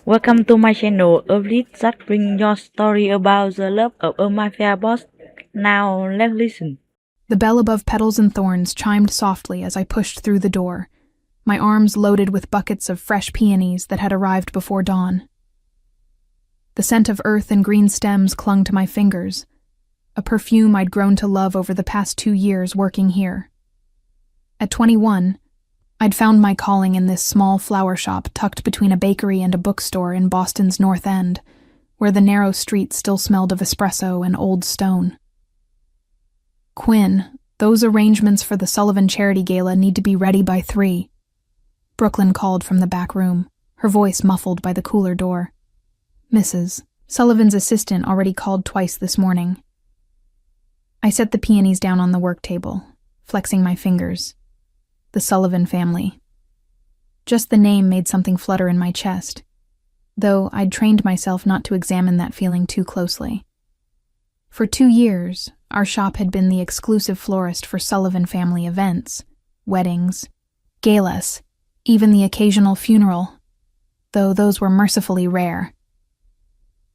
Welcome to my channel, a list that brings your story about the love of a mafia boss. Now let's listen. The bell above Petals and Thorns chimed softly as I pushed through the door, my arms loaded with buckets of fresh peonies that had arrived before dawn. The scent of earth and green stems clung to my fingers, a perfume I'd grown to love over the past 2 years working here. At 21, I'd found my calling in this small flower shop tucked between a bakery and a bookstore in Boston's North End, where the narrow streets still smelled of espresso and old stone. "Quinn, those arrangements for the Sullivan Charity Gala need to be ready by 3. Brooklyn called from the back room, her voice muffled by the cooler door. "Mrs. Sullivan's assistant already called twice this morning." I set the peonies down on the work table, flexing my fingers. The Sullivan family. Just the name made something flutter in my chest, though I'd trained myself not to examine that feeling too closely. For 2 years, our shop had been the exclusive florist for Sullivan family events, weddings, galas, even the occasional funeral, though those were mercifully rare.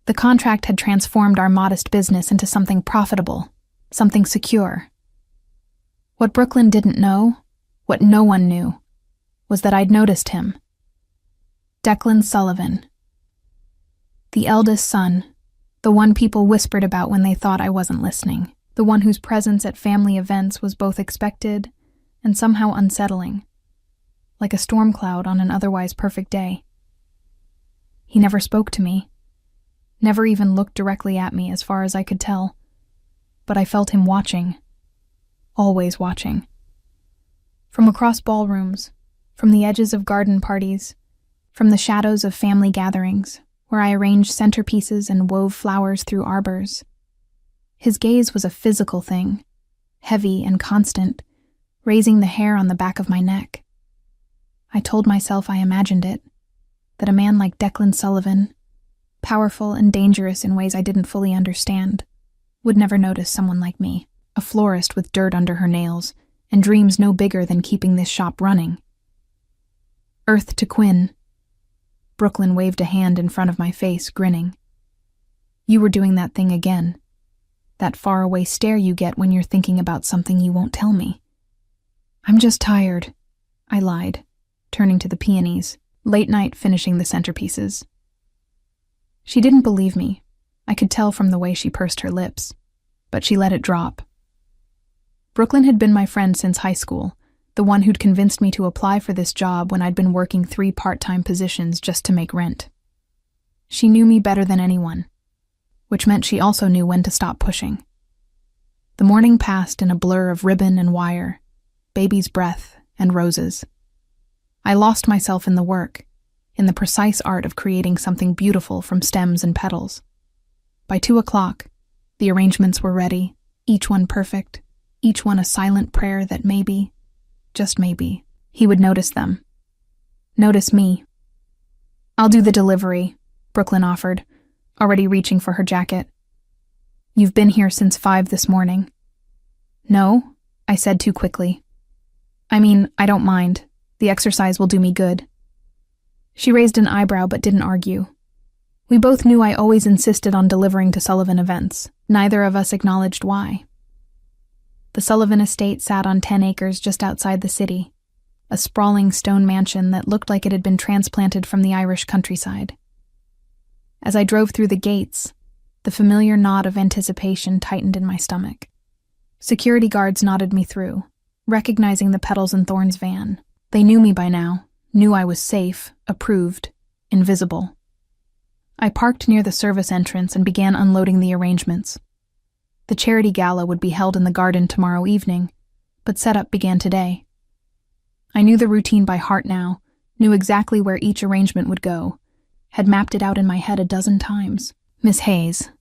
The contract had transformed our modest business into something profitable, something secure. What Brooklyn didn't know, what no one knew, was that I'd noticed him. Declan Sullivan. The eldest son, the one people whispered about when they thought I wasn't listening, the one whose presence at family events was both expected and somehow unsettling, like a storm cloud on an otherwise perfect day. He never spoke to me, never even looked directly at me as far as I could tell, but I felt him watching, always watching. From across ballrooms, from the edges of garden parties, from the shadows of family gatherings, where I arranged centerpieces and wove flowers through arbors. His gaze was a physical thing, heavy and constant, raising the hair on the back of my neck. I told myself I imagined it, that a man like Declan Sullivan, powerful and dangerous in ways I didn't fully understand, would never notice someone like me, a florist with dirt under her nails, and dreams no bigger than keeping this shop running. "Earth to Quinn." Brooklyn waved a hand in front of my face, grinning. "You were doing that thing again. That faraway stare you get when you're thinking about something you won't tell me." "I'm just tired," I lied, turning to the peonies, late night finishing the centerpieces. She didn't believe me. I could tell from the way she pursed her lips, but she let it drop. Brooklyn had been my friend since high school, the one who'd convinced me to apply for this job when I'd been working 3 part-time positions just to make rent. She knew me better than anyone, which meant she also knew when to stop pushing. The morning passed in a blur of ribbon and wire, baby's breath and roses. I lost myself in the work, in the precise art of creating something beautiful from stems and petals. By 2 o'clock, the arrangements were ready, each one perfect, each one a silent prayer that maybe, just maybe, he would notice them. Notice me. "I'll do the delivery," Brooklyn offered, already reaching for her jacket. "You've been here since 5 this morning." "No," I said too quickly. "I mean, I don't mind. The exercise will do me good." She raised an eyebrow but didn't argue. We both knew I always insisted on delivering to Sullivan events. Neither of us acknowledged why. The Sullivan estate sat on 10 acres just outside the city, a sprawling stone mansion that looked like it had been transplanted from the Irish countryside. As I drove through the gates, the familiar knot of anticipation tightened in my stomach. Security guards nodded me through, recognizing the Petals and Thorns van. They knew me by now, knew I was safe, approved, invisible. I parked near the service entrance and began unloading the arrangements. The charity gala would be held in the garden tomorrow evening, but setup began today. I knew the routine by heart now, knew exactly where each arrangement would go, had mapped it out in my head a dozen times. "Miss Hayes."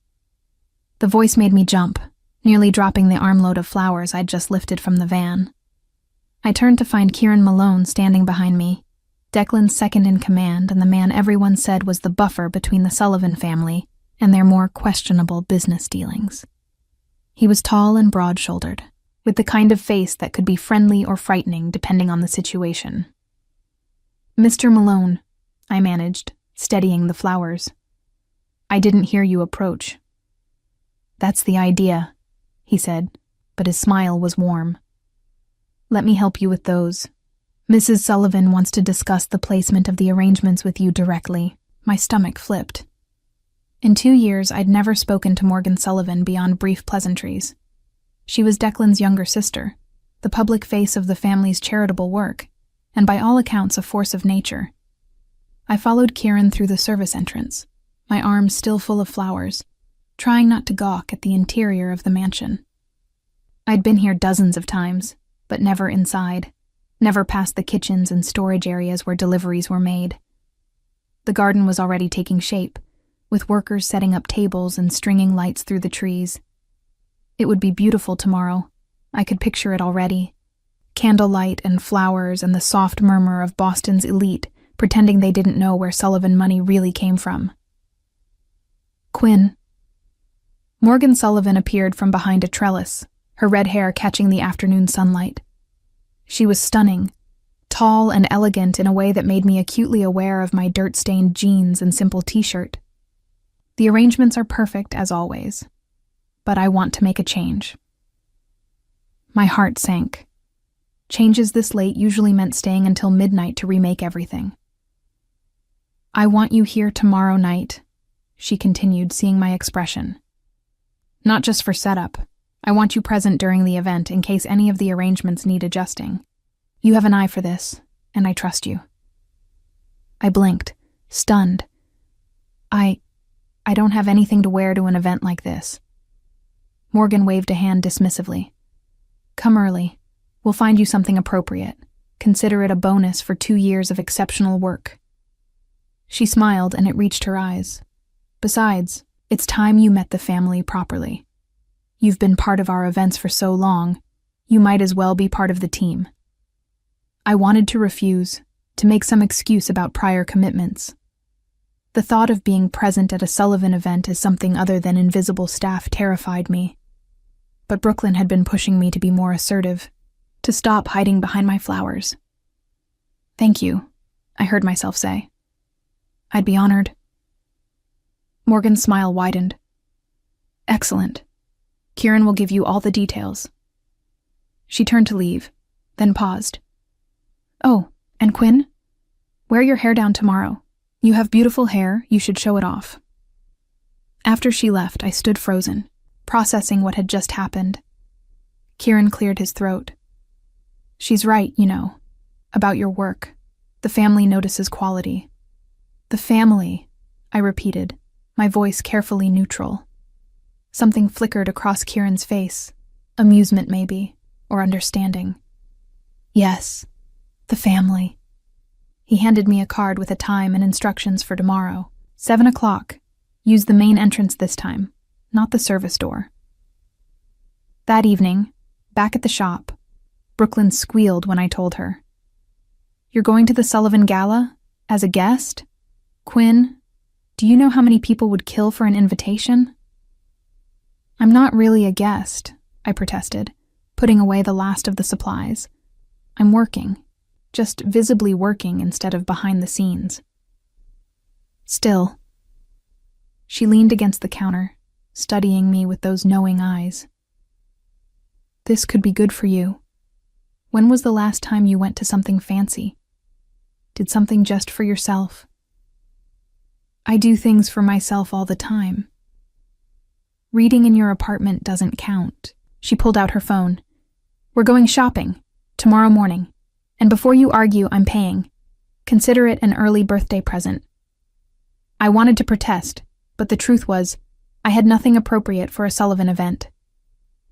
The voice made me jump, nearly dropping the armload of flowers I'd just lifted from the van. I turned to find Kieran Malone standing behind me, Declan's second in command and the man everyone said was the buffer between the Sullivan family and their more questionable business dealings. He was tall and broad-shouldered, with the kind of face that could be friendly or frightening depending on the situation. "Mr. Malone," I managed, steadying the flowers. "I didn't hear you approach." "That's the idea," he said, but his smile was warm. "Let me help you with those. Mrs. Sullivan wants to discuss the placement of the arrangements with you directly." My stomach flipped. In 2 years, I'd never spoken to Morgan Sullivan beyond brief pleasantries. She was Declan's younger sister, the public face of the family's charitable work, and by all accounts a force of nature. I followed Kieran through the service entrance, my arms still full of flowers, trying not to gawk at the interior of the mansion. I'd been here dozens of times, but never inside, never past the kitchens and storage areas where deliveries were made. The garden was already taking shape, with workers setting up tables and stringing lights through the trees. It would be beautiful tomorrow. I could picture it already. Candlelight and flowers and the soft murmur of Boston's elite pretending they didn't know where Sullivan money really came from. "Quinn." Morgan Sullivan appeared from behind a trellis, her red hair catching the afternoon sunlight. She was stunning, tall and elegant in a way that made me acutely aware of my dirt-stained jeans and simple t-shirt. "The arrangements are perfect, as always, but I want to make a change." My heart sank. Changes this late usually meant staying until midnight to remake everything. "I want you here tomorrow night," she continued, seeing my expression. "Not just for setup. I want you present during the event in case any of the arrangements need adjusting. You have an eye for this, and I trust you." I blinked, stunned. I don't have anything to wear to an event like this." Morgan waved a hand dismissively. "Come early. We'll find you something appropriate. Consider it a bonus for 2 years of exceptional work." She smiled, and it reached her eyes. "Besides, it's time you met the family properly. You've been part of our events for so long, you might as well be part of the team." I wanted to refuse, to make some excuse about prior commitments. The thought of being present at a Sullivan event as something other than invisible staff terrified me. But Brooklyn had been pushing me to be more assertive, to stop hiding behind my flowers. "Thank you," I heard myself say. "I'd be honored." Morgan's smile widened. "Excellent. Kieran will give you all the details." She turned to leave, then paused. "Oh, and Quinn? Wear your hair down tomorrow. You have beautiful hair, you should show it off." After she left, I stood frozen, processing what had just happened. Kieran cleared his throat. "She's right, you know, about your work. The family notices quality." "The family," I repeated, my voice carefully neutral. Something flickered across Kieran's face, amusement maybe, or understanding. "Yes, the family." He handed me a card with a time and instructions for tomorrow. 7 o'clock. Use the main entrance this time, not the service door. That evening, back at the shop, Brooklyn squealed when I told her. "You're going to the Sullivan Gala? As a guest? Quinn, do you know how many people would kill for an invitation?" "I'm not really a guest," I protested, putting away the last of the supplies. "I'm working. Just visibly working instead of behind the scenes." "Still." She leaned against the counter, studying me with those knowing eyes. "This could be good for you. When was the last time you went to something fancy? Did something just for yourself?" "I do things for myself all the time." "Reading in your apartment doesn't count." She pulled out her phone. "We're going shopping. Tomorrow morning. And before you argue, I'm paying. Consider it an early birthday present." I wanted to protest, but the truth was, I had nothing appropriate for a Sullivan event.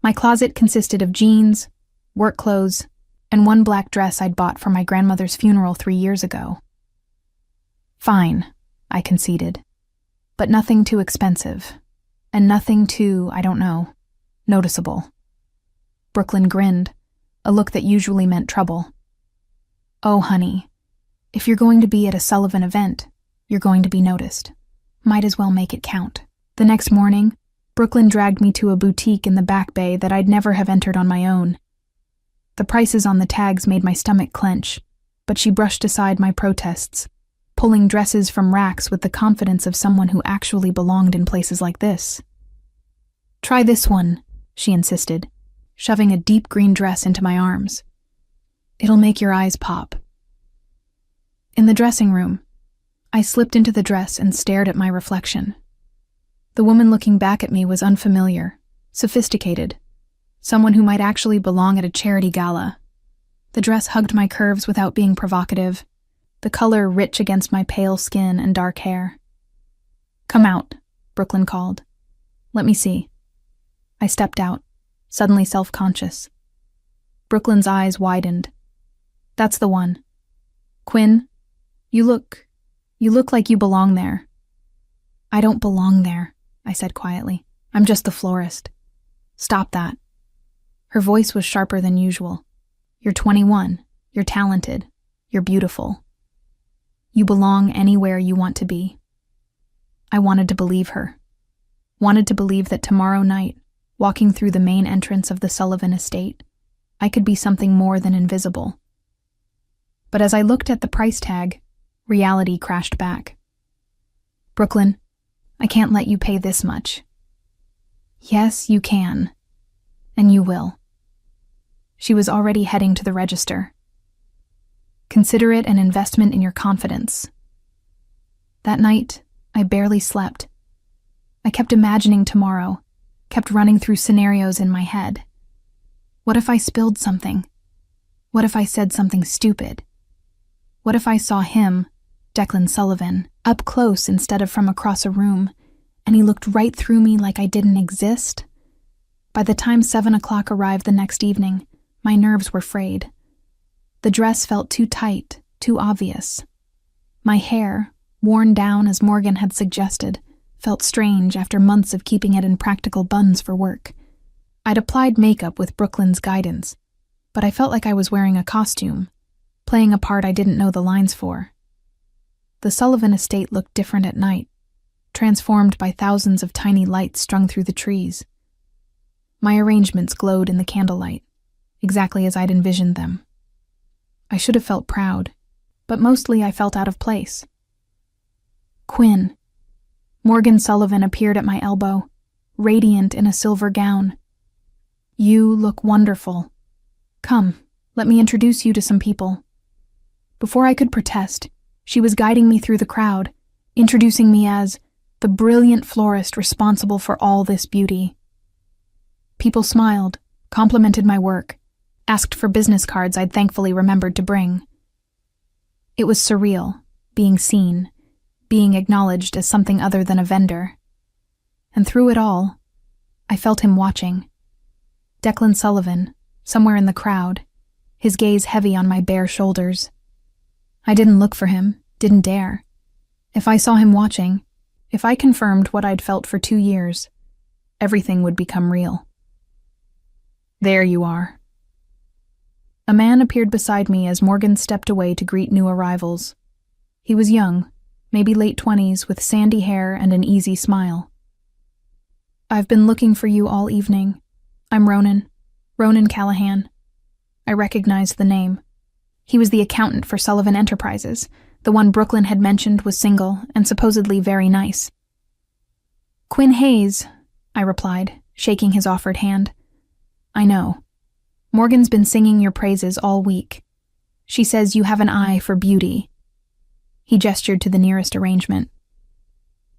My closet consisted of jeans, work clothes, and one black dress I'd bought for my grandmother's funeral 3 years ago. "Fine," I conceded, "but nothing too expensive, and nothing too, I don't know, noticeable." Brooklyn grinned, a look that usually meant trouble. "Oh, honey, if you're going to be at a Sullivan event, you're going to be noticed. Might as well make it count." The next morning, Brooklyn dragged me to a boutique in the Back Bay that I'd never have entered on my own. The prices on the tags made my stomach clench, but she brushed aside my protests, pulling dresses from racks with the confidence of someone who actually belonged in places like this. "Try this one," she insisted, shoving a deep green dress into my arms. "It'll make your eyes pop." In the dressing room, I slipped into the dress and stared at my reflection. The woman looking back at me was unfamiliar, sophisticated, someone who might actually belong at a charity gala. The dress hugged my curves without being provocative, the color rich against my pale skin and dark hair. "Come out," Brooklyn called. "Let me see." I stepped out, suddenly self-conscious. Brooklyn's eyes widened. "That's the one. Quinn, you look like you belong there." "I don't belong there," I said quietly. "I'm just the florist." "Stop that." Her voice was sharper than usual. "You're 21. You're talented. You're beautiful. You belong anywhere you want to be." I wanted to believe her. Wanted to believe that tomorrow night, walking through the main entrance of the Sullivan estate, I could be something more than invisible. But as I looked at the price tag, reality crashed back. "Brooklyn, I can't let you pay this much." "Yes, you can. And you will." She was already heading to the register. "Consider it an investment in your confidence." That night, I barely slept. I kept imagining tomorrow, kept running through scenarios in my head. What if I spilled something? What if I said something stupid? What if I saw him, Declan Sullivan, up close instead of from across a room, and he looked right through me like I didn't exist? By the time 7 o'clock arrived the next evening, my nerves were frayed. The dress felt too tight, too obvious. My hair, worn down as Morgan had suggested, felt strange after months of keeping it in practical buns for work. I'd applied makeup with Brooklyn's guidance, but I felt like I was wearing a costume, playing a part I didn't know the lines for. The Sullivan estate looked different at night, transformed by thousands of tiny lights strung through the trees. My arrangements glowed in the candlelight, exactly as I'd envisioned them. I should have felt proud, but mostly I felt out of place. "Quinn." Morgan Sullivan appeared at my elbow, radiant in a silver gown. "You look wonderful. Come, let me introduce you to some people." Before I could protest, she was guiding me through the crowd, introducing me as the brilliant florist responsible for all this beauty. People smiled, complimented my work, asked for business cards I'd thankfully remembered to bring. It was surreal, being seen, being acknowledged as something other than a vendor. And through it all, I felt him watching. Declan Sullivan, somewhere in the crowd, his gaze heavy on my bare shoulders. I didn't look for him, didn't dare. If I saw him watching, if I confirmed what I'd felt for 2 years, everything would become real. "There you are." A man appeared beside me as Morgan stepped away to greet new arrivals. He was young, maybe late 20s, with sandy hair and an easy smile. "I've been looking for you all evening. I'm Ronan Callahan." I recognized the name. He was the accountant for Sullivan Enterprises. The one Brooklyn had mentioned was single and supposedly very nice. "Quinn Hayes," I replied, shaking his offered hand. "I know. Morgan's been singing your praises all week. She says you have an eye for beauty." He gestured to the nearest arrangement.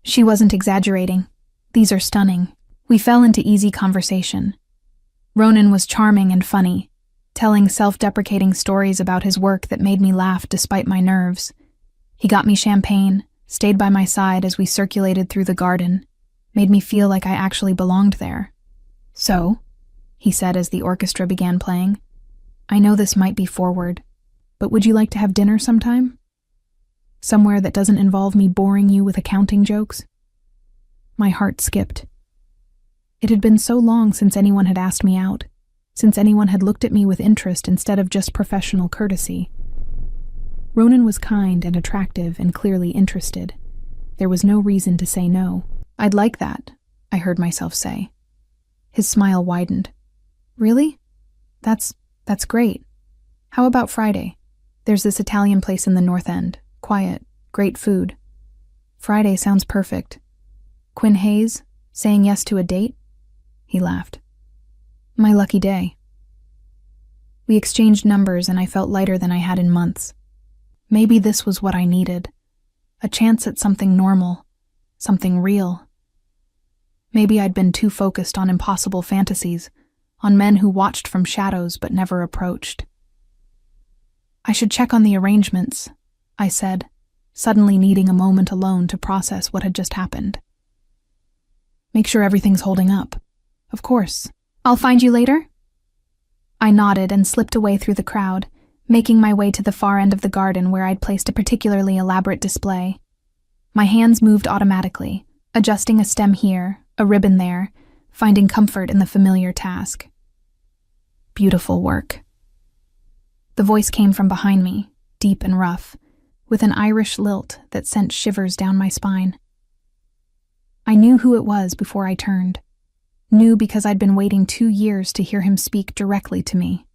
She wasn't exaggerating. "These are stunning." We fell into easy conversation. Ronan was charming and funny, telling self-deprecating stories about his work that made me laugh despite my nerves. He got me champagne, stayed by my side as we circulated through the garden, made me feel like I actually belonged there. "So," he said as the orchestra began playing, "I know this might be forward, but would you like to have dinner sometime? Somewhere that doesn't involve me boring you with accounting jokes?" My heart skipped. It had been so long since anyone had asked me out, since anyone had looked at me with interest instead of just professional courtesy. Ronan was kind and attractive and clearly interested. There was no reason to say no. "I'd like that," I heard myself say. His smile widened. "Really? That's great. How about Friday? There's this Italian place in the North End. Quiet, Great food. Friday sounds perfect. Quinn Hayes, saying yes to a date? He laughed. My lucky day. We exchanged numbers and I felt lighter than I had in months. Maybe this was what I needed. A chance at something normal, something real. Maybe I'd been too focused on impossible fantasies, on men who watched from shadows but never approached. I should check on the arrangements, I said, suddenly needing a moment alone to process what had just happened. Make sure everything's holding up. Of course. I'll find you later? I nodded and slipped away through the crowd, making my way to the far end of the garden where I'd placed a particularly elaborate display. My hands moved automatically, adjusting a stem here, a ribbon there, finding comfort in the familiar task. Beautiful work. The voice came from behind me, deep and rough, with an Irish lilt that sent shivers down my spine. I knew who it was before I turned. Knew because I'd been waiting 2 years to hear him speak directly to me.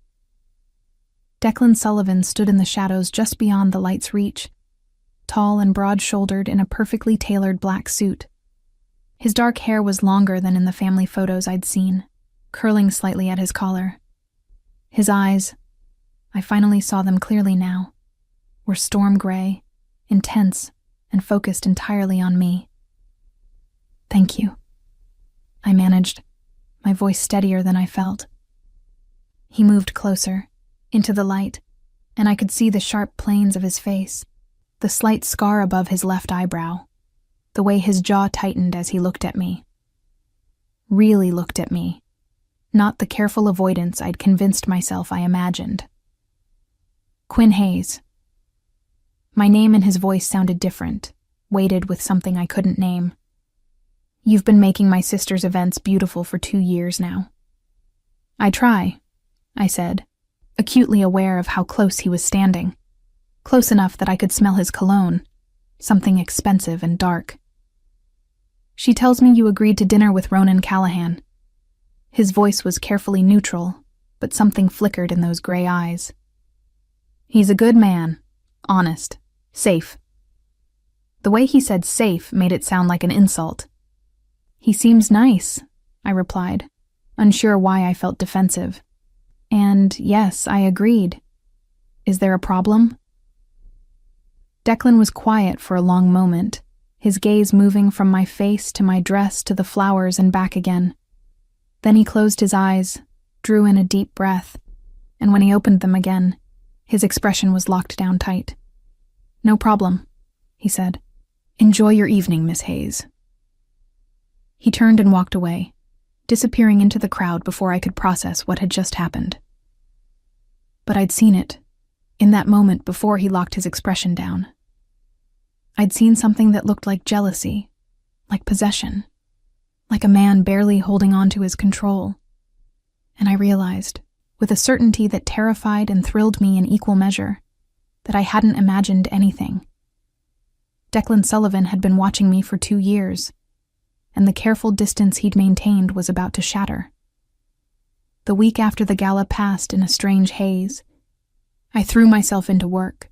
Declan Sullivan stood in the shadows just beyond the light's reach, tall and broad-shouldered in a perfectly tailored black suit. His dark hair was longer than in the family photos I'd seen, curling slightly at his collar. His eyes, I finally saw them clearly now, were storm gray, intense, and focused entirely on me. Thank you, I managed, my voice steadier than I felt. He moved closer, into the light, and I could see the sharp planes of his face, the slight scar above his left eyebrow, the way his jaw tightened as he looked at me. Really looked at me, not the careful avoidance I'd convinced myself I imagined. Quinn Hayes. My name and his voice sounded different, weighted with something I couldn't name. You've been making my sister's events beautiful for 2 years now. I try, I said, acutely aware of how close he was standing. Close enough that I could smell his cologne, something expensive and dark. She tells me you agreed to dinner with Ronan Callahan. His voice was carefully neutral, but something flickered in those gray eyes. He's a good man, honest, safe. The way he said safe made it sound like an insult. He seems nice, I replied, unsure why I felt defensive. And yes, I agreed. Is there a problem? Declan was quiet for a long moment, his gaze moving from my face to my dress to the flowers and back again. Then he closed his eyes, drew in a deep breath, and when he opened them again, his expression was locked down tight. No problem, he said. Enjoy your evening, Miss Hayes. He turned and walked away, disappearing into the crowd before I could process what had just happened. But I'd seen it, in that moment before he locked his expression down. I'd seen something that looked like jealousy, like possession, like a man barely holding on to his control. And I realized, with a certainty that terrified and thrilled me in equal measure, that I hadn't imagined anything. Declan Sullivan had been watching me for 2 years, and the careful distance he'd maintained was about to shatter. The week after the gala passed in a strange haze, I threw myself into work,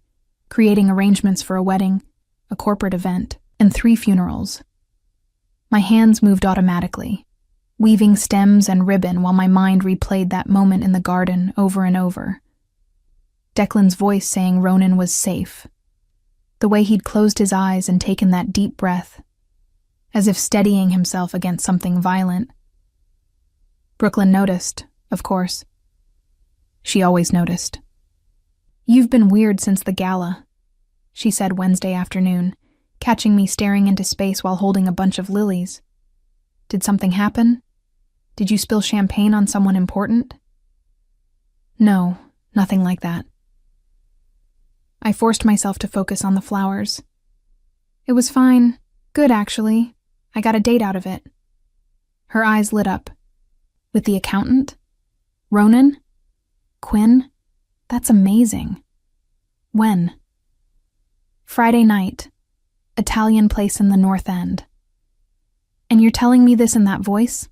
creating arrangements for a wedding, a corporate event, and 3 funerals. My hands moved automatically, weaving stems and ribbon while my mind replayed that moment in the garden over and over. Declan's voice saying Ronan was safe. The way he'd closed his eyes and taken that deep breath, as if steadying himself against something violent. Brooklyn noticed, of course. She always noticed. You've been weird since the gala, she said Wednesday afternoon, catching me staring into space while holding a bunch of lilies. Did something happen? Did you spill champagne on someone important? No, nothing like that. I forced myself to focus on the flowers. It was fine. Good, actually. I got a date out of it. Her eyes lit up. With the accountant? Ronan? Quinn? That's amazing. When? Friday night. Italian place in the North End. And you're telling me this in that voice?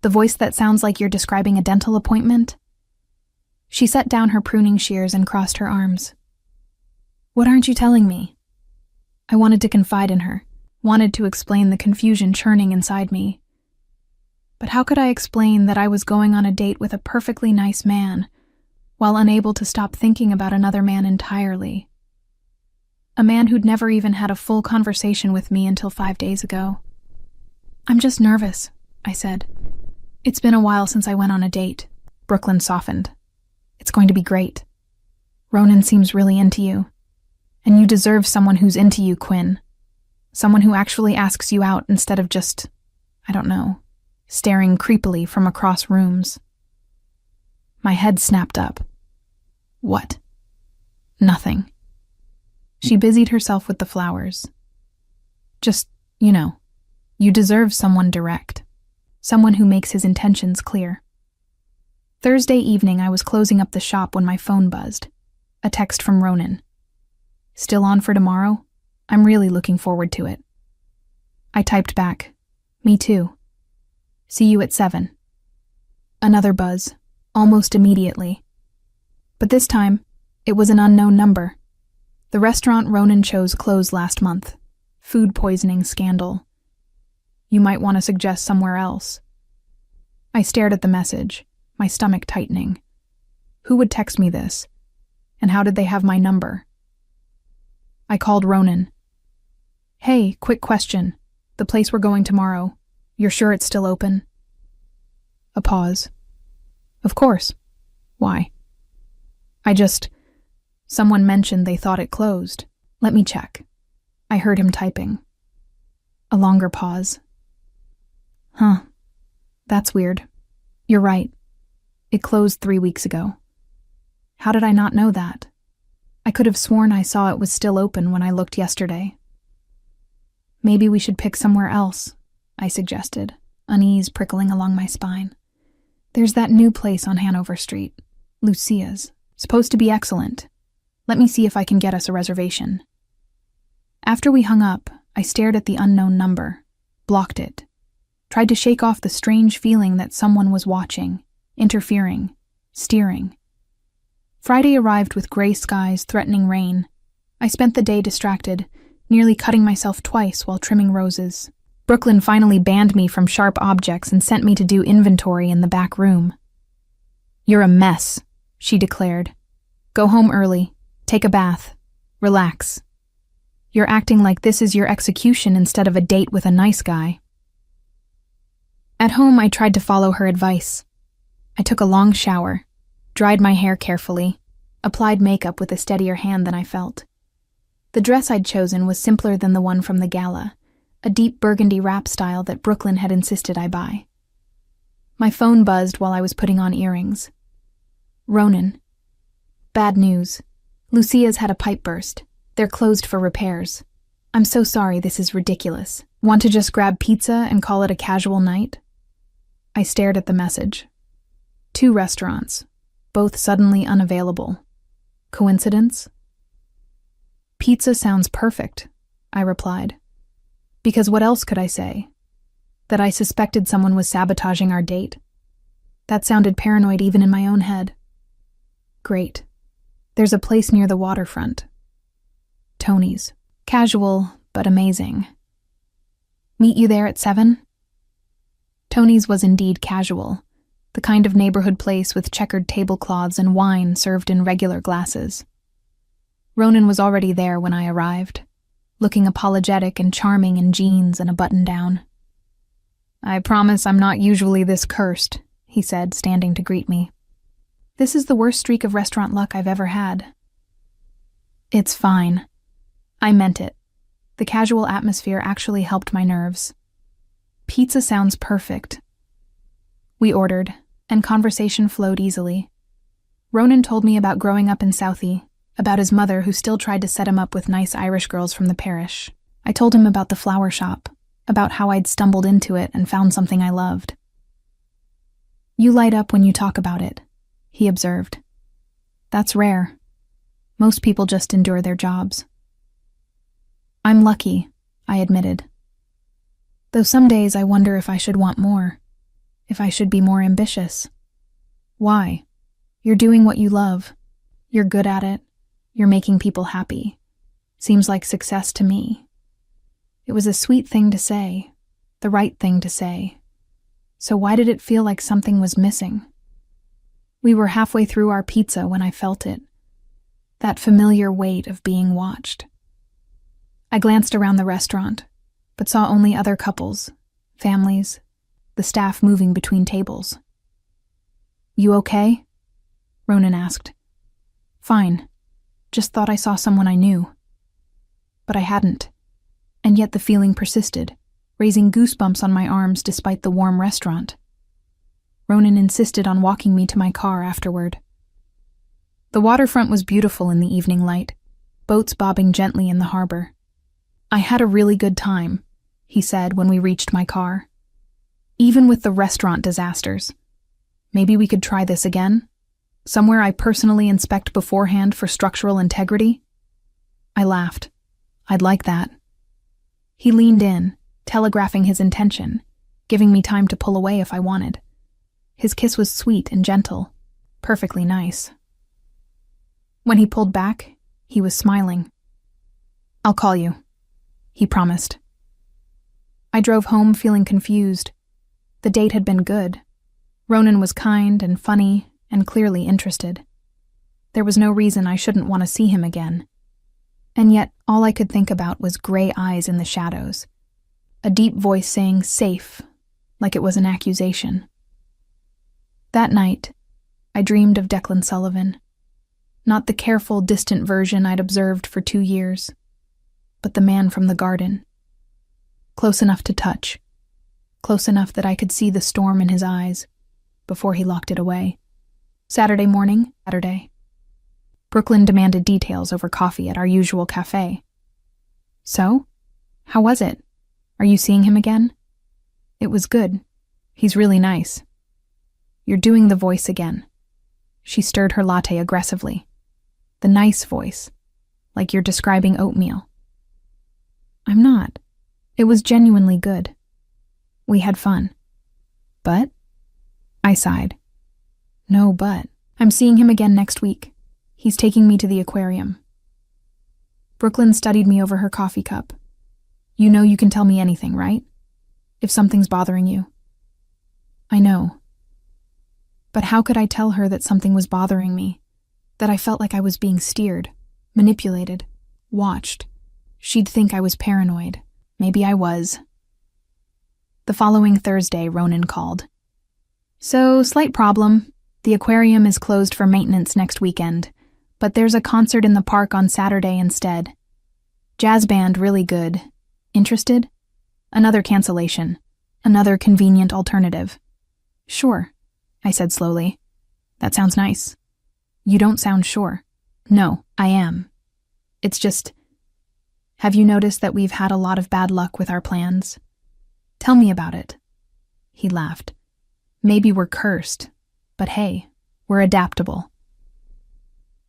The voice that sounds like you're describing a dental appointment? She set down her pruning shears and crossed her arms. What aren't you telling me? I wanted to confide in her, wanted to explain the confusion churning inside me. But how could I explain that I was going on a date with a perfectly nice man, while unable to stop thinking about another man entirely? A man who'd never even had a full conversation with me until 5 days ago. "I'm just nervous," I said. "It's been a while since I went on a date." Brooklyn softened. "It's going to be great. Ronan seems really into you. And you deserve someone who's into you, Quinn. Someone who actually asks you out instead of just, I don't know, staring creepily from across rooms." My head snapped up. "What?" "Nothing." She busied herself with the flowers. "Just, you deserve someone direct. Someone who makes his intentions clear." Thursday evening, I was closing up the shop when my phone buzzed. A text from Ronan. "Still on for tomorrow? I'm really looking forward to it." I typed back, "Me too. See you at 7. Another buzz, almost immediately. But this time, it was an unknown number. The restaurant Ronan chose closed last month. Food poisoning scandal. "You might want to suggest somewhere else." I stared at the message, my stomach tightening. Who would text me this? And how did they have my number? I called Ronan. "Hey, quick question. The place we're going tomorrow, you're sure it's still open?" A pause. "Of course. Why?" Someone mentioned they thought it closed. Let me check." I heard him typing. A longer pause. "Huh. That's weird. You're right. It closed 3 weeks ago. How did I not know that? I could have sworn I saw it was still open when I looked yesterday." "Maybe we should pick somewhere else," I suggested, unease prickling along my spine. "There's that new place on Hanover Street, Lucia's. Supposed to be excellent. Let me see if I can get us a reservation." After we hung up, I stared at the unknown number, blocked it, tried to shake off the strange feeling that someone was watching, interfering, steering. Friday arrived with gray skies threatening rain. I spent the day distracted, nearly cutting myself twice while trimming roses. Brooklyn finally banned me from sharp objects and sent me to do inventory in the back room. "You're a mess," she declared. "Go home early, take a bath, relax. You're acting like this is your execution instead of a date with a nice guy." At home, I tried to follow her advice. I took a long shower, dried my hair carefully, applied makeup with a steadier hand than I felt. The dress I'd chosen was simpler than the one from the gala, a deep burgundy wrap style that Brooklyn had insisted I buy. My phone buzzed while I was putting on earrings. "Ronan. Bad news. Lucia's had a pipe burst. They're closed for repairs. I'm so sorry, this is ridiculous. Want to just grab pizza and call it a casual night?" I stared at the message. 2 restaurants, both suddenly unavailable. Coincidence? "Pizza sounds perfect," I replied. Because what else could I say? That I suspected someone was sabotaging our date? That sounded paranoid even in my own head. "Great. There's a place near the waterfront. Tony's. Casual, but amazing. Meet you there at 7? Tony's was indeed casual, the kind of neighborhood place with checkered tablecloths and wine served in regular glasses. Ronan was already there when I arrived, looking apologetic and charming in jeans and a button-down. "I promise I'm not usually this cursed," he said, standing to greet me. "This is the worst streak of restaurant luck I've ever had." "It's fine." I meant it. The casual atmosphere actually helped my nerves. "Pizza sounds perfect." We ordered, and conversation flowed easily. Ronan told me about growing up in Southie, about his mother who still tried to set him up with nice Irish girls from the parish. I told him about the flower shop, about how I'd stumbled into it and found something I loved. "You light up when you talk about it," he observed. "That's rare. Most people just endure their jobs." "I'm lucky," I admitted. Though some days I wonder if I should want more, if I should be more ambitious. Why? You're doing what you love. You're good at it. You're making people happy. Seems like success to me. It was a sweet thing to say, the right thing to say. So why did it feel like something was missing? We were halfway through our pizza when I felt it. That familiar weight of being watched. I glanced around the restaurant, but saw only other couples, families, the staff moving between tables. "You okay?" Ronan asked. "Fine. Just thought I saw someone I knew." But I hadn't, and yet the feeling persisted, raising goosebumps on my arms despite the warm restaurant. Ronan insisted on walking me to my car afterward. The waterfront was beautiful in the evening light, boats bobbing gently in the harbor. "I had a really good time," he said when we reached my car. "Even with the restaurant disasters. Maybe we could try this again? Somewhere I personally inspect beforehand for structural integrity?" I laughed. "I'd like that." He leaned in, telegraphing his intention, giving me time to pull away if I wanted. His kiss was sweet and gentle, perfectly nice. When he pulled back, he was smiling. "I'll call you," he promised. I drove home feeling confused. The date had been good. Ronan was kind and funny and clearly interested. There was no reason I shouldn't want to see him again. And yet all I could think about was gray eyes in the shadows. A deep voice saying safe, like it was an accusation. That night, I dreamed of Declan Sullivan. Not the careful, distant version I'd observed for 2 years, but the man from the garden. Close enough to touch. Close enough that I could see the storm in his eyes before he locked it away. Saturday morning, Brooklyn demanded details over coffee at our usual cafe. "So? How was it? Are you seeing him again?" "It was good. He's really nice." "You're doing the voice again." She stirred her latte aggressively. "The nice voice, like you're describing oatmeal." "I'm not. It was genuinely good. We had fun." "But?" I sighed. "No but. I'm seeing him again next week. He's taking me to the aquarium." Brooklyn studied me over her coffee cup. "You know you can tell me anything, right? If something's bothering you." "I know." But how could I tell her that something was bothering me? That I felt like I was being steered, manipulated, watched. She'd think I was paranoid. Maybe I was. The following Thursday, Ronan called. "So, slight problem. The aquarium is closed for maintenance next weekend, but there's a concert in the park on Saturday instead. Jazz band, really good. Interested?" Another cancellation. Another convenient alternative. "Sure," I said slowly. "That sounds nice." "You don't sound sure." "No, I am. It's just... Have you noticed that we've had a lot of bad luck with our plans?" "Tell me about it." He laughed. "Maybe we're cursed, but hey, we're adaptable."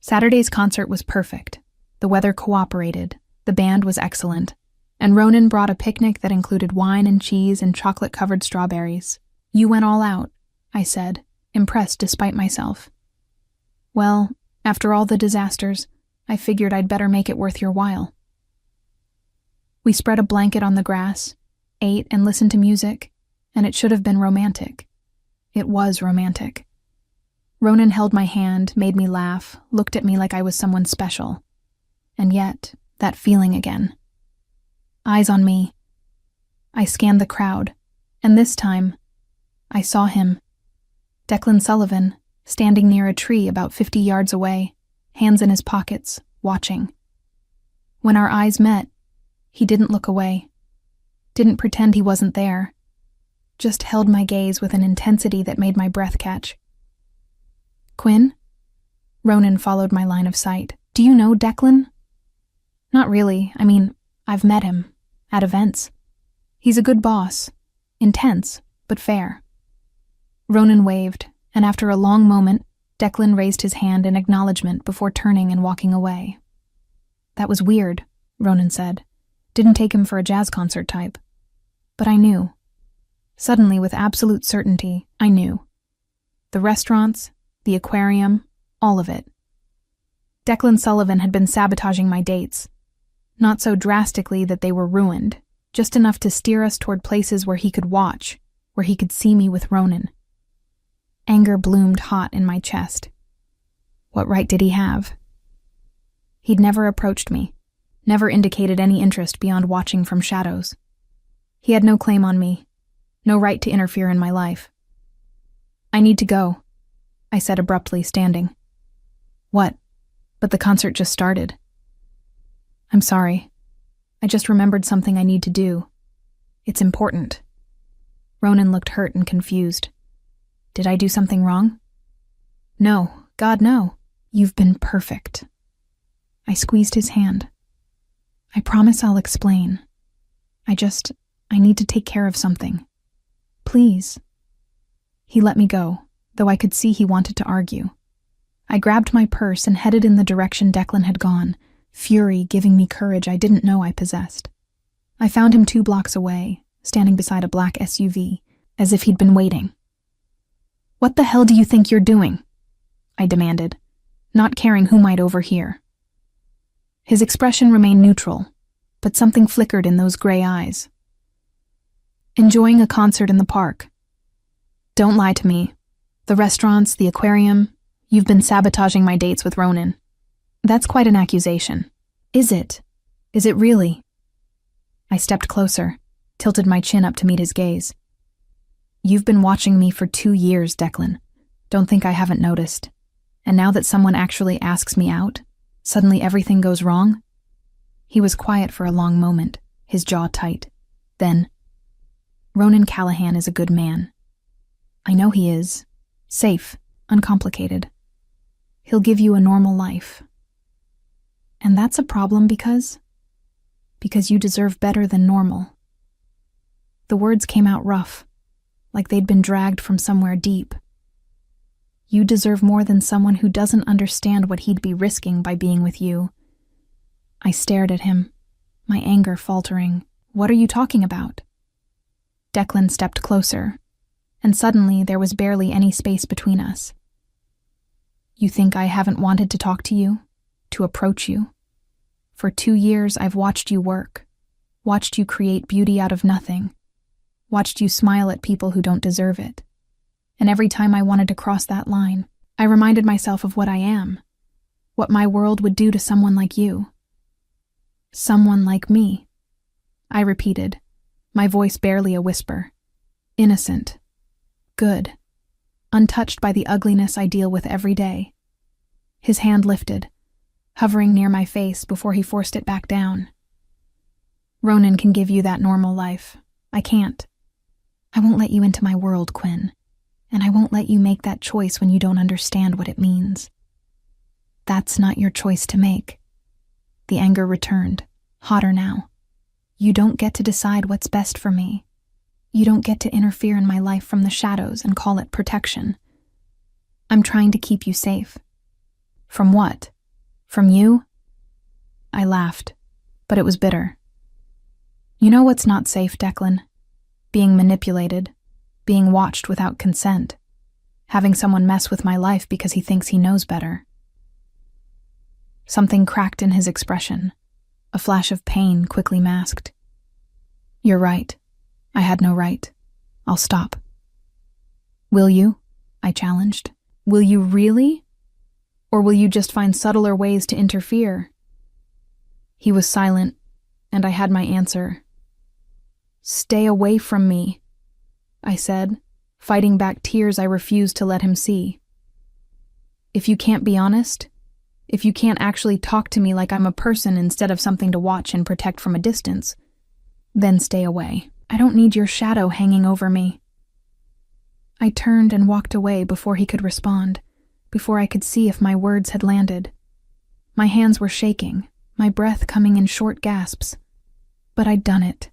Saturday's concert was perfect. The weather cooperated, the band was excellent, and Ronan brought a picnic that included wine and cheese and chocolate-covered strawberries. "You went all out," I said, impressed despite myself. "Well, after all the disasters, I figured I'd better make it worth your while." We spread a blanket on the grass, ate and listened to music, and it should have been romantic. It was romantic. Ronan held my hand, made me laugh, looked at me like I was someone special. And yet, that feeling again. Eyes on me. I scanned the crowd, and this time, I saw him. Declan Sullivan, standing near a tree about 50 yards away, hands in his pockets, watching. When our eyes met, he didn't look away, didn't pretend he wasn't there, just held my gaze with an intensity that made my breath catch. "Quinn?" Ronan followed my line of sight. "Do you know Declan?" "Not really. I mean, I've met him, at events. He's a good boss, intense, but fair." Ronan waved, and after a long moment, Declan raised his hand in acknowledgement before turning and walking away. "That was weird," Ronan said. "Didn't take him for a jazz concert type." But I knew. Suddenly, with absolute certainty, I knew. The restaurants, the aquarium, all of it. Declan Sullivan had been sabotaging my dates. Not so drastically that they were ruined, just enough to steer us toward places where he could watch, where he could see me with Ronan. Anger bloomed hot in my chest. What right did he have? He'd never approached me, never indicated any interest beyond watching from shadows. He had no claim on me, no right to interfere in my life. I need to go, I said abruptly, standing. What? But the concert just started. I'm sorry. I just remembered something I need to do. It's important. Ronan looked hurt and confused. Did I do something wrong? No, God, no. You've been perfect. I squeezed his hand. I promise I'll explain. I need to take care of something. Please. He let me go, though I could see he wanted to argue. I grabbed my purse and headed in the direction Declan had gone, fury giving me courage I didn't know I possessed. I found him 2 blocks away, standing beside a black SUV, as if he'd been waiting. What the hell do you think you're doing? I demanded, not caring who might overhear. His expression remained neutral, but something flickered in those gray eyes. Enjoying a concert in the park. Don't lie to me. The restaurants, the aquarium, you've been sabotaging my dates with Ronan. That's quite an accusation. Is it? Is it really? I stepped closer, tilted my chin up to meet his gaze. You've been watching me for 2 years, Declan. Don't think I haven't noticed. And now that someone actually asks me out, suddenly everything goes wrong? He was quiet for a long moment, his jaw tight. Then, Ronan Callahan is a good man. I know he is. Safe, uncomplicated. He'll give you a normal life. And that's a problem because you deserve better than normal. The words came out rough, like they'd been dragged from somewhere deep. You deserve more than someone who doesn't understand what he'd be risking by being with you. I stared at him, my anger faltering. What are you talking about? Declan stepped closer, and suddenly there was barely any space between us. You think I haven't wanted to talk to you, to approach you? For 2 years I've watched you work, watched you create beauty out of nothing, watched you smile at people who don't deserve it. And every time I wanted to cross that line, I reminded myself of what I am, what my world would do to someone like you. Someone like me, I repeated, my voice barely a whisper. Innocent, good, untouched by the ugliness I deal with every day. His hand lifted, hovering near my face before he forced it back down. Ronan can give you that normal life. I can't. I won't let you into my world, Quinn. And I won't let you make that choice when you don't understand what it means. That's not your choice to make. The anger returned, hotter now. You don't get to decide what's best for me. You don't get to interfere in my life from the shadows and call it protection. I'm trying to keep you safe. From what? From you? I laughed, but it was bitter. You know what's not safe, Declan? Being manipulated, being watched without consent, having someone mess with my life because he thinks he knows better. Something cracked in his expression, a flash of pain quickly masked. You're right. I had no right. I'll stop. Will you? I challenged. Will you really? Or will you just find subtler ways to interfere? He was silent, and I had my answer. Stay away from me, I said, fighting back tears I refused to let him see. If you can't be honest, if you can't actually talk to me like I'm a person instead of something to watch and protect from a distance, then stay away. I don't need your shadow hanging over me. I turned and walked away before he could respond, before I could see if my words had landed. My hands were shaking, my breath coming in short gasps. But I'd done it.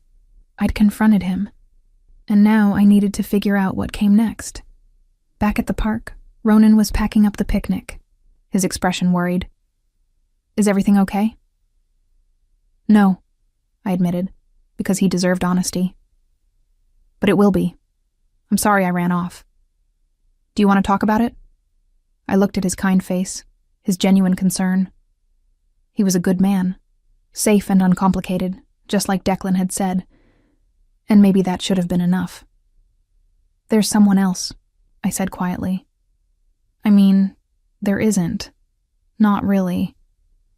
I'd confronted him. And now I needed to figure out what came next. Back at the park, Ronan was packing up the picnic, his expression worried. Is everything okay? No, I admitted, because he deserved honesty. But it will be. I'm sorry I ran off. Do you want to talk about it? I looked at his kind face, his genuine concern. He was a good man, Safe and uncomplicated, just like Declan had said. And maybe that should have been enough. There's someone else, I said quietly. I mean, there isn't. Not really.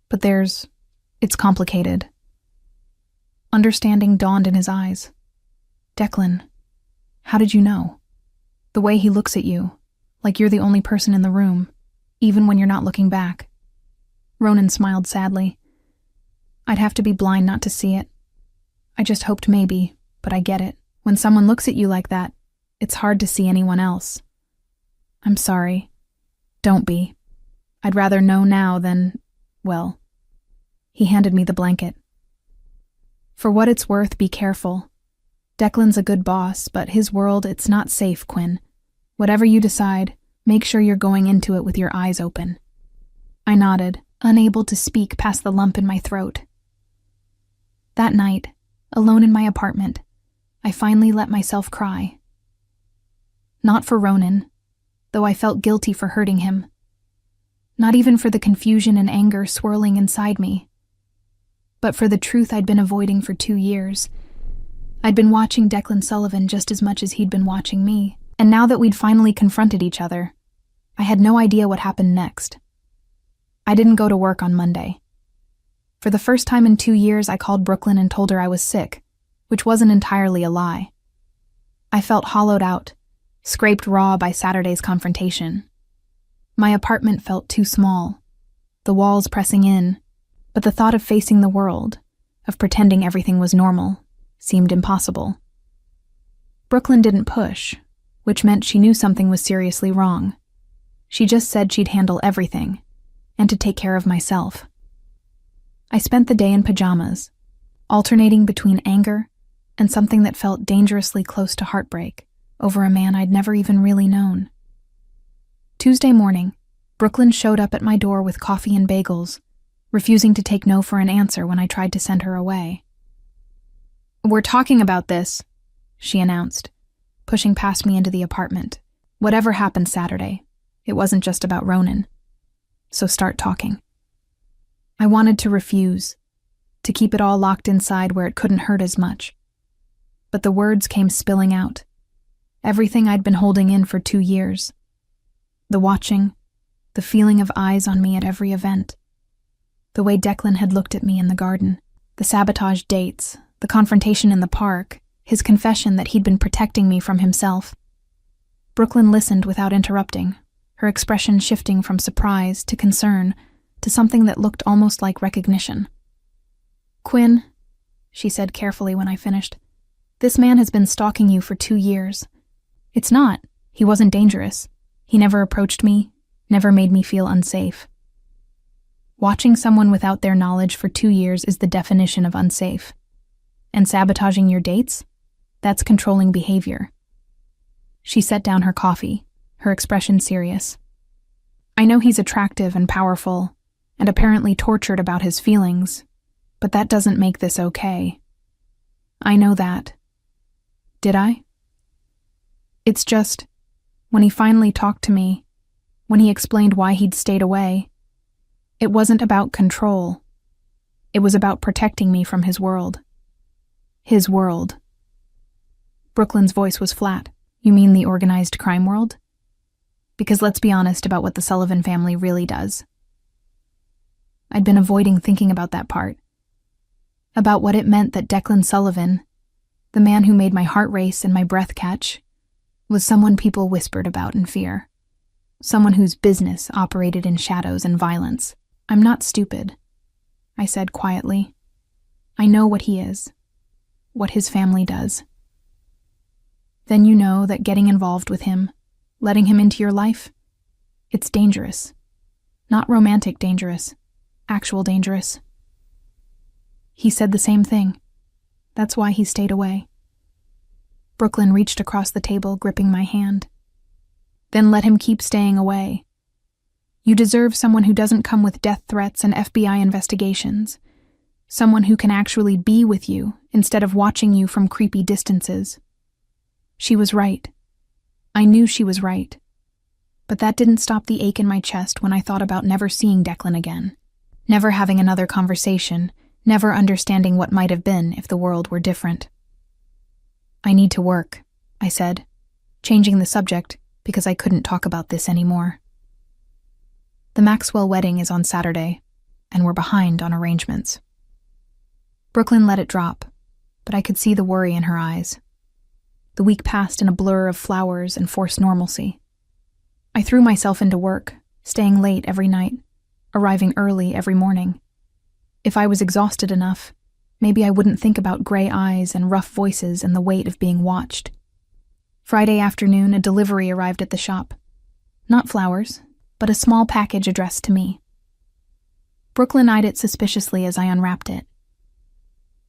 But it's complicated. Understanding dawned in his eyes. Declan, how did you know? The way he looks at you, like you're the only person in the room, even when you're not looking back. Ronan smiled sadly. I'd have to be blind not to see it. I just hoped maybe, but I get it. When someone looks at you like that, it's hard to see anyone else. I'm sorry. Don't be. I'd rather know now than, well. He handed me the blanket. For what it's worth, be careful. Declan's a good boss, but his world, it's not safe, Quinn. Whatever you decide, make sure you're going into it with your eyes open. I nodded, unable to speak past the lump in my throat. That night, alone in my apartment, I finally let myself cry. Not for Ronan, though I felt guilty for hurting him. Not even for the confusion and anger swirling inside me, but for the truth I'd been avoiding for 2 years. I'd been watching Declan Sullivan just as much as he'd been watching me, and now that we'd finally confronted each other, I had no idea what happened next. I didn't go to work on Monday. For the first time in 2 years, I called Brooklyn and told her I was sick, which wasn't entirely a lie. I felt hollowed out, scraped raw by Saturday's confrontation. My apartment felt too small, the walls pressing in, but the thought of facing the world, of pretending everything was normal, seemed impossible. Brooklyn didn't push, which meant she knew something was seriously wrong. She just said she'd handle everything, and to take care of myself. I spent the day in pajamas, alternating between anger and something that felt dangerously close to heartbreak over a man I'd never even really known. Tuesday morning, Brooklyn showed up at my door with coffee and bagels, refusing to take no for an answer when I tried to send her away. "We're talking about this," she announced, pushing past me into the apartment. "Whatever happened Saturday, it wasn't just about Ronan. So start talking." I wanted to refuse, to keep it all locked inside where it couldn't hurt as much. But the words came spilling out. Everything I'd been holding in for 2 years. The watching, the feeling of eyes on me at every event. The way Declan had looked at me in the garden, the sabotage dates, the confrontation in the park, his confession that he'd been protecting me from himself. Brooklyn listened without interrupting, her expression shifting from surprise to concern to something that looked almost like recognition. "Quinn," she said carefully when I finished, "this man has been stalking you for 2 years. It's not. He wasn't dangerous. He never approached me, never made me feel unsafe. Watching someone without their knowledge for 2 years is the definition of unsafe. And sabotaging your dates? That's controlling behavior." She set down her coffee, her expression serious. "I know he's attractive and powerful, and apparently tortured about his feelings, but that doesn't make this okay. I know that. Did I? It's just, when he finally talked to me, when he explained why he'd stayed away, it wasn't about control. It was about protecting me from his world. His world." Brooklyn's voice was flat. "You mean the organized crime world? Because let's be honest about what the Sullivan family really does." I'd been avoiding thinking about that part. About what it meant that Declan Sullivan, the man who made my heart race and my breath catch, was someone people whispered about in fear. Someone whose business operated in shadows and violence. "I'm not stupid," I said quietly. "I know what he is, what his family does." "Then you know that getting involved with him, letting him into your life, it's dangerous. Not romantic dangerous, actual dangerous." He said the same thing. That's why he stayed away. Brooklyn reached across the table, gripping my hand. "Then let him keep staying away. You deserve someone who doesn't come with death threats and FBI investigations. Someone who can actually be with you instead of watching you from creepy distances." She was right. I knew she was right. But that didn't stop the ache in my chest when I thought about never seeing Declan again, never having another conversation, never understanding what might have been if the world were different. "I need to work," I said, changing the subject because I couldn't talk about this anymore. The Maxwell wedding is on Saturday, and we're behind on arrangements. Brooklyn let it drop, but I could see the worry in her eyes. The week passed in a blur of flowers and forced normalcy. I threw myself into work, staying late every night, arriving early every morning. If I was exhausted enough, maybe I wouldn't think about gray eyes and rough voices and the weight of being watched. Friday afternoon, a delivery arrived at the shop. Not flowers, but a small package addressed to me. Brooklyn eyed it suspiciously as I unwrapped it.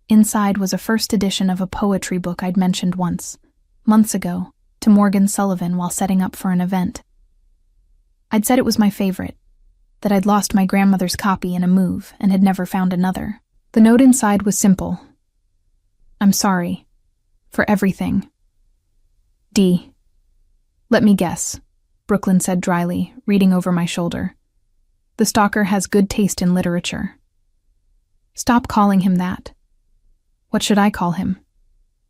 Inside was a first edition of a poetry book I'd mentioned once, months ago, to Morgan Sullivan while setting up for an event. I'd said it was my favorite, that I'd lost my grandmother's copy in a move and had never found another. The note inside was simple. "I'm sorry. For everything. D." "Let me guess," Brooklyn said dryly, reading over my shoulder. "The stalker has good taste in literature." "Stop calling him that." "What should I call him?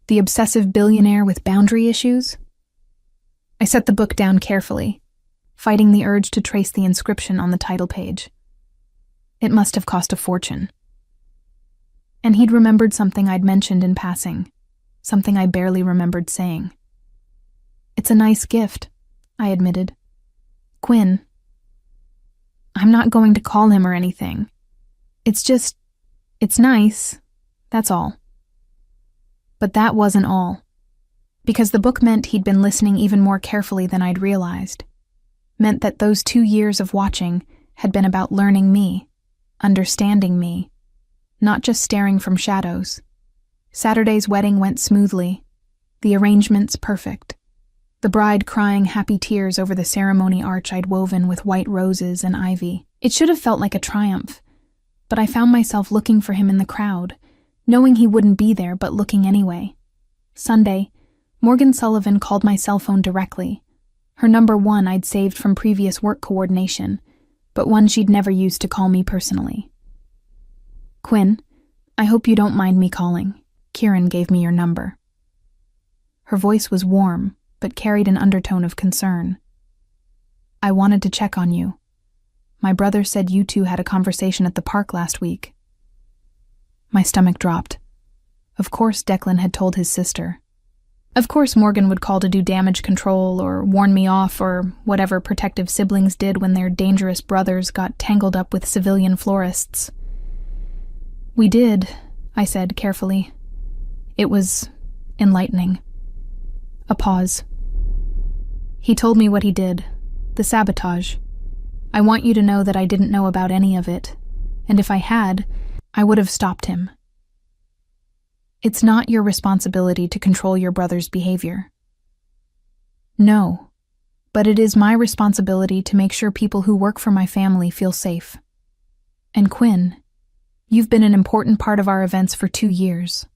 The obsessive billionaire with boundary issues?" I set the book down carefully, fighting the urge to trace the inscription on the title page. It must have cost a fortune. And he'd remembered something I'd mentioned in passing, something I barely remembered saying. "It's a nice gift," I admitted. "Quinn." "I'm not going to call him or anything. It's nice, that's all." But that wasn't all, because the book meant he'd been listening even more carefully than I'd realized. Meant that those 2 years of watching had been about learning me, understanding me, not just staring from shadows. Saturday's wedding went smoothly, the arrangements perfect. The bride crying happy tears over the ceremony arch I'd woven with white roses and ivy. It should have felt like a triumph, but I found myself looking for him in the crowd, knowing he wouldn't be there but looking anyway. Sunday, Morgan Sullivan called my cell phone directly. Her number 1 I'd saved from previous work coordination, but one she'd never used to call me personally. "Quinn, I hope you don't mind me calling. Kieran gave me your number." Her voice was warm, but carried an undertone of concern. "I wanted to check on you. My brother said you two had a conversation at the park last week." My stomach dropped. Of course Declan had told his sister. Of course Morgan would call to do damage control or warn me off or whatever protective siblings did when their dangerous brothers got tangled up with civilian florists. "We did," I said carefully. "It was enlightening." A pause. "He told me what he did, the sabotage. I want you to know that I didn't know about any of it, and if I had, I would have stopped him. It's not your responsibility to control your brother's behavior." "No, but it is my responsibility to make sure people who work for my family feel safe. And Quinn, you've been an important part of our events for 2 years.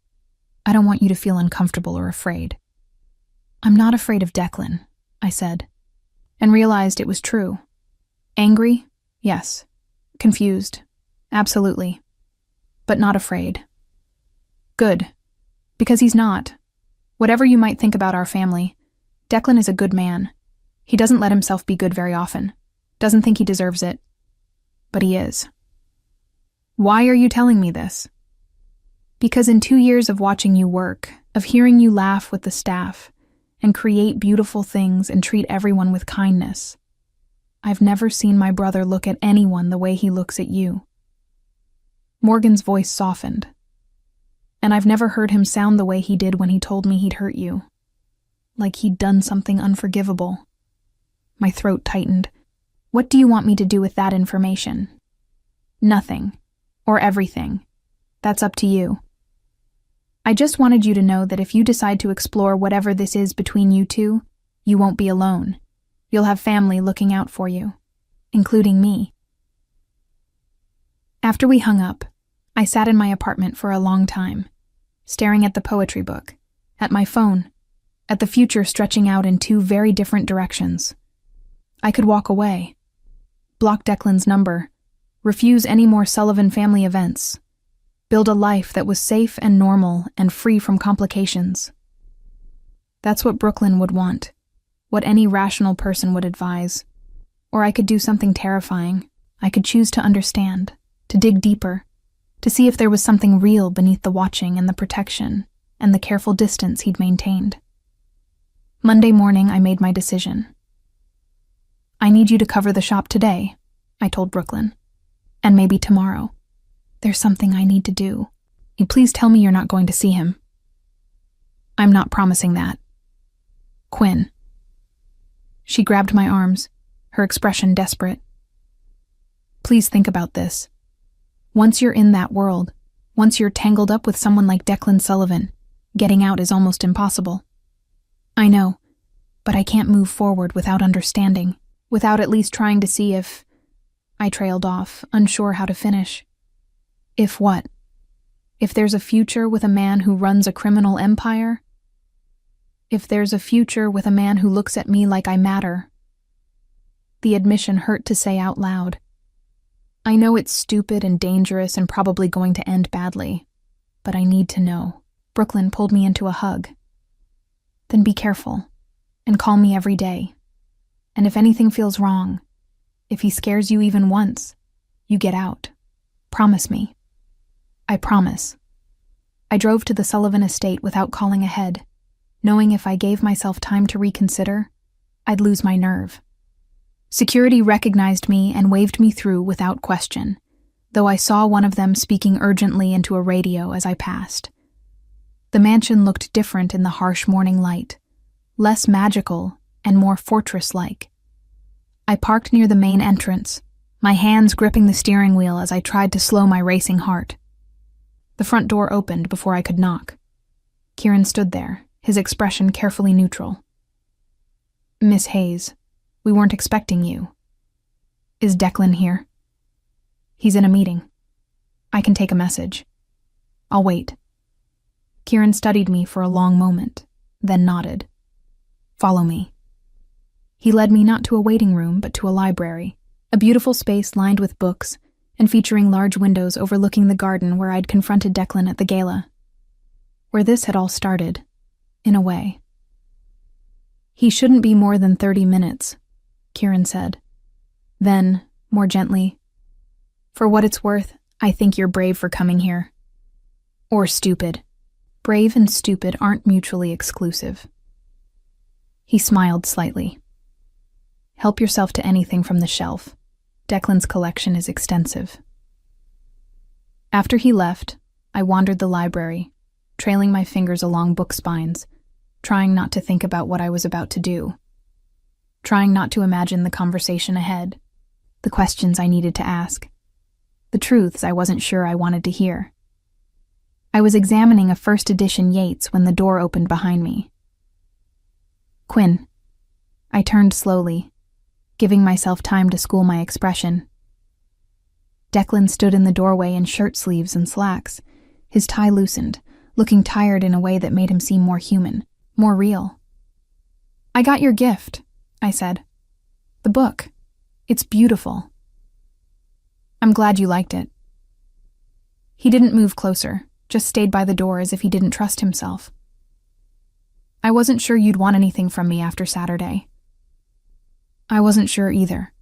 I don't want you to feel uncomfortable or afraid." "I'm not afraid of Declan," I said, and realized it was true. Angry? Yes. Confused? Absolutely. But not afraid. Good. Because he's not. Whatever you might think about our family, Declan is a good man. He doesn't let himself be good very often. Doesn't think he deserves it. But he is. Why are you telling me this? Because in 2 years of watching you work, of hearing you laugh with the staff, and create beautiful things and treat everyone with kindness, I've never seen my brother look at anyone the way he looks at you. Morgan's voice softened. And I've never heard him sound the way he did when he told me he'd hurt you. Like he'd done something unforgivable. My throat tightened. What do you want me to do with that information? Nothing. Or everything. That's up to you. I just wanted you to know that if you decide to explore whatever this is between you two, you won't be alone. You'll have family looking out for you. Including me. After we hung up, I sat in my apartment for a long time, staring at the poetry book, at my phone, at the future stretching out in 2 very different directions. I could walk away, block Declan's number, refuse any more Sullivan family events, Build a life that was safe and normal and free from complications. That's what Brooklyn would want, what any rational person would advise. Or I could do something terrifying. I could choose to understand, to dig deeper, to see if there was something real beneath the watching and the protection and the careful distance he'd maintained. Monday morning, I made my decision. I need you to cover the shop today, I told Brooklyn, and maybe tomorrow. There's something I need to do. You please tell me you're not going to see him. I'm not promising that. Quinn. She grabbed my arms, her expression desperate. Please think about this. Once you're in that world, once you're tangled up with someone like Declan Sullivan, getting out is almost impossible. I know, but I can't move forward without understanding, without at least trying to see if... I trailed off, unsure how to finish. If what? If there's a future with a man who runs a criminal empire? If there's a future with a man who looks at me like I matter? The admission hurt to say out loud. I know it's stupid and dangerous and probably going to end badly, but I need to know. Brooklyn pulled me into a hug. Then be careful, and call me every day. And if anything feels wrong, if he scares you even once, you get out. Promise me. I promise. I drove to the Sullivan estate without calling ahead, knowing if I gave myself time to reconsider, I'd lose my nerve. Security recognized me and waved me through without question, though I saw one of them speaking urgently into a radio as I passed. The mansion looked different in the harsh morning light, less magical and more fortress-like. I parked near the main entrance, my hands gripping the steering wheel as I tried to slow my racing heart. The front door opened before I could knock. Kieran stood there, his expression carefully neutral. Miss Hayes, we weren't expecting you. Is Declan here? He's in a meeting. I can take a message. I'll wait. Kieran studied me for a long moment, then nodded. Follow me. He led me not to a waiting room, but to a library, a beautiful space lined with books and featuring large windows overlooking the garden where I'd confronted Declan at the gala. Where this had all started, in a way. He shouldn't be more than 30 minutes, Kieran said. Then, more gently, for what it's worth, I think you're brave for coming here. Or stupid. Brave and stupid aren't mutually exclusive. He smiled slightly. Help yourself to anything from the shelf. Declan's collection is extensive. After he left, I wandered the library, trailing my fingers along book spines, trying not to think about what I was about to do, trying not to imagine the conversation ahead, the questions I needed to ask, the truths I wasn't sure I wanted to hear. I was examining a first edition Yeats when the door opened behind me. Quinn. I turned slowly, giving myself time to school my expression. Declan stood in the doorway in shirt sleeves and slacks, his tie loosened, looking tired in a way that made him seem more human, more real. I got your gift, I said. The book. It's beautiful. I'm glad you liked it. He didn't move closer, just stayed by the door as if he didn't trust himself. I wasn't sure you'd want anything from me after Saturday. I wasn't sure either.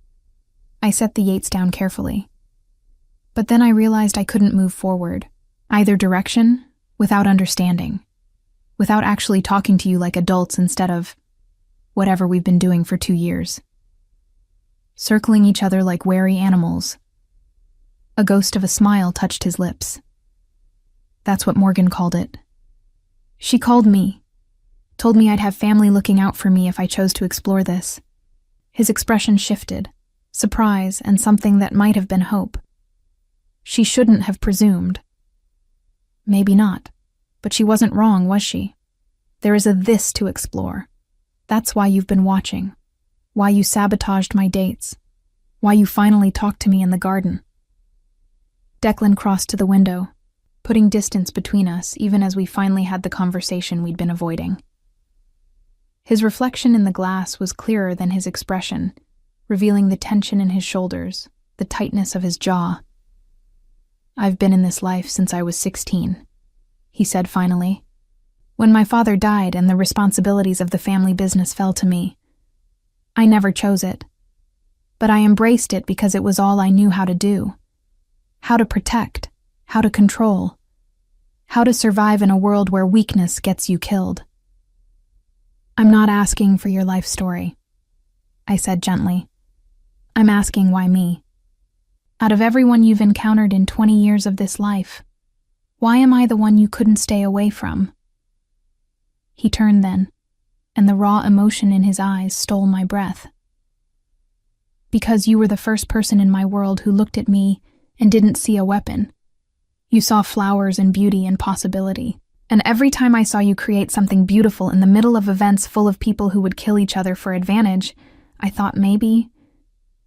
I set the Yeats down carefully. But then I realized I couldn't move forward, either direction, without understanding, without actually talking to you like adults instead of whatever we've been doing for 2 years. Circling each other like wary animals. A ghost of a smile touched his lips. That's what Morgan called it. She called me, told me I'd have family looking out for me if I chose to explore this. His expression shifted, surprise and something that might have been hope. She shouldn't have presumed. Maybe not, but she wasn't wrong, was she? There is a this to explore. That's why you've been watching, why you sabotaged my dates, why you finally talked to me in the garden. Declan crossed to the window, putting distance between us even as we finally had the conversation we'd been avoiding. His reflection in the glass was clearer than his expression, revealing the tension in his shoulders, the tightness of his jaw. I've been in this life since I was 16, he said finally. When my father died and the responsibilities of the family business fell to me, I never chose it. But I embraced it because it was all I knew how to do. How to protect, how to control, how to survive in a world where weakness gets you killed. I'm not asking for your life story, I said gently. I'm asking why me. Out of everyone you've encountered in 20 years of this life, why am I the one you couldn't stay away from? He turned then, and the raw emotion in his eyes stole my breath. Because you were the first person in my world who looked at me and didn't see a weapon. You saw flowers and beauty and possibility. And every time I saw you create something beautiful in the middle of events full of people who would kill each other for advantage, I thought maybe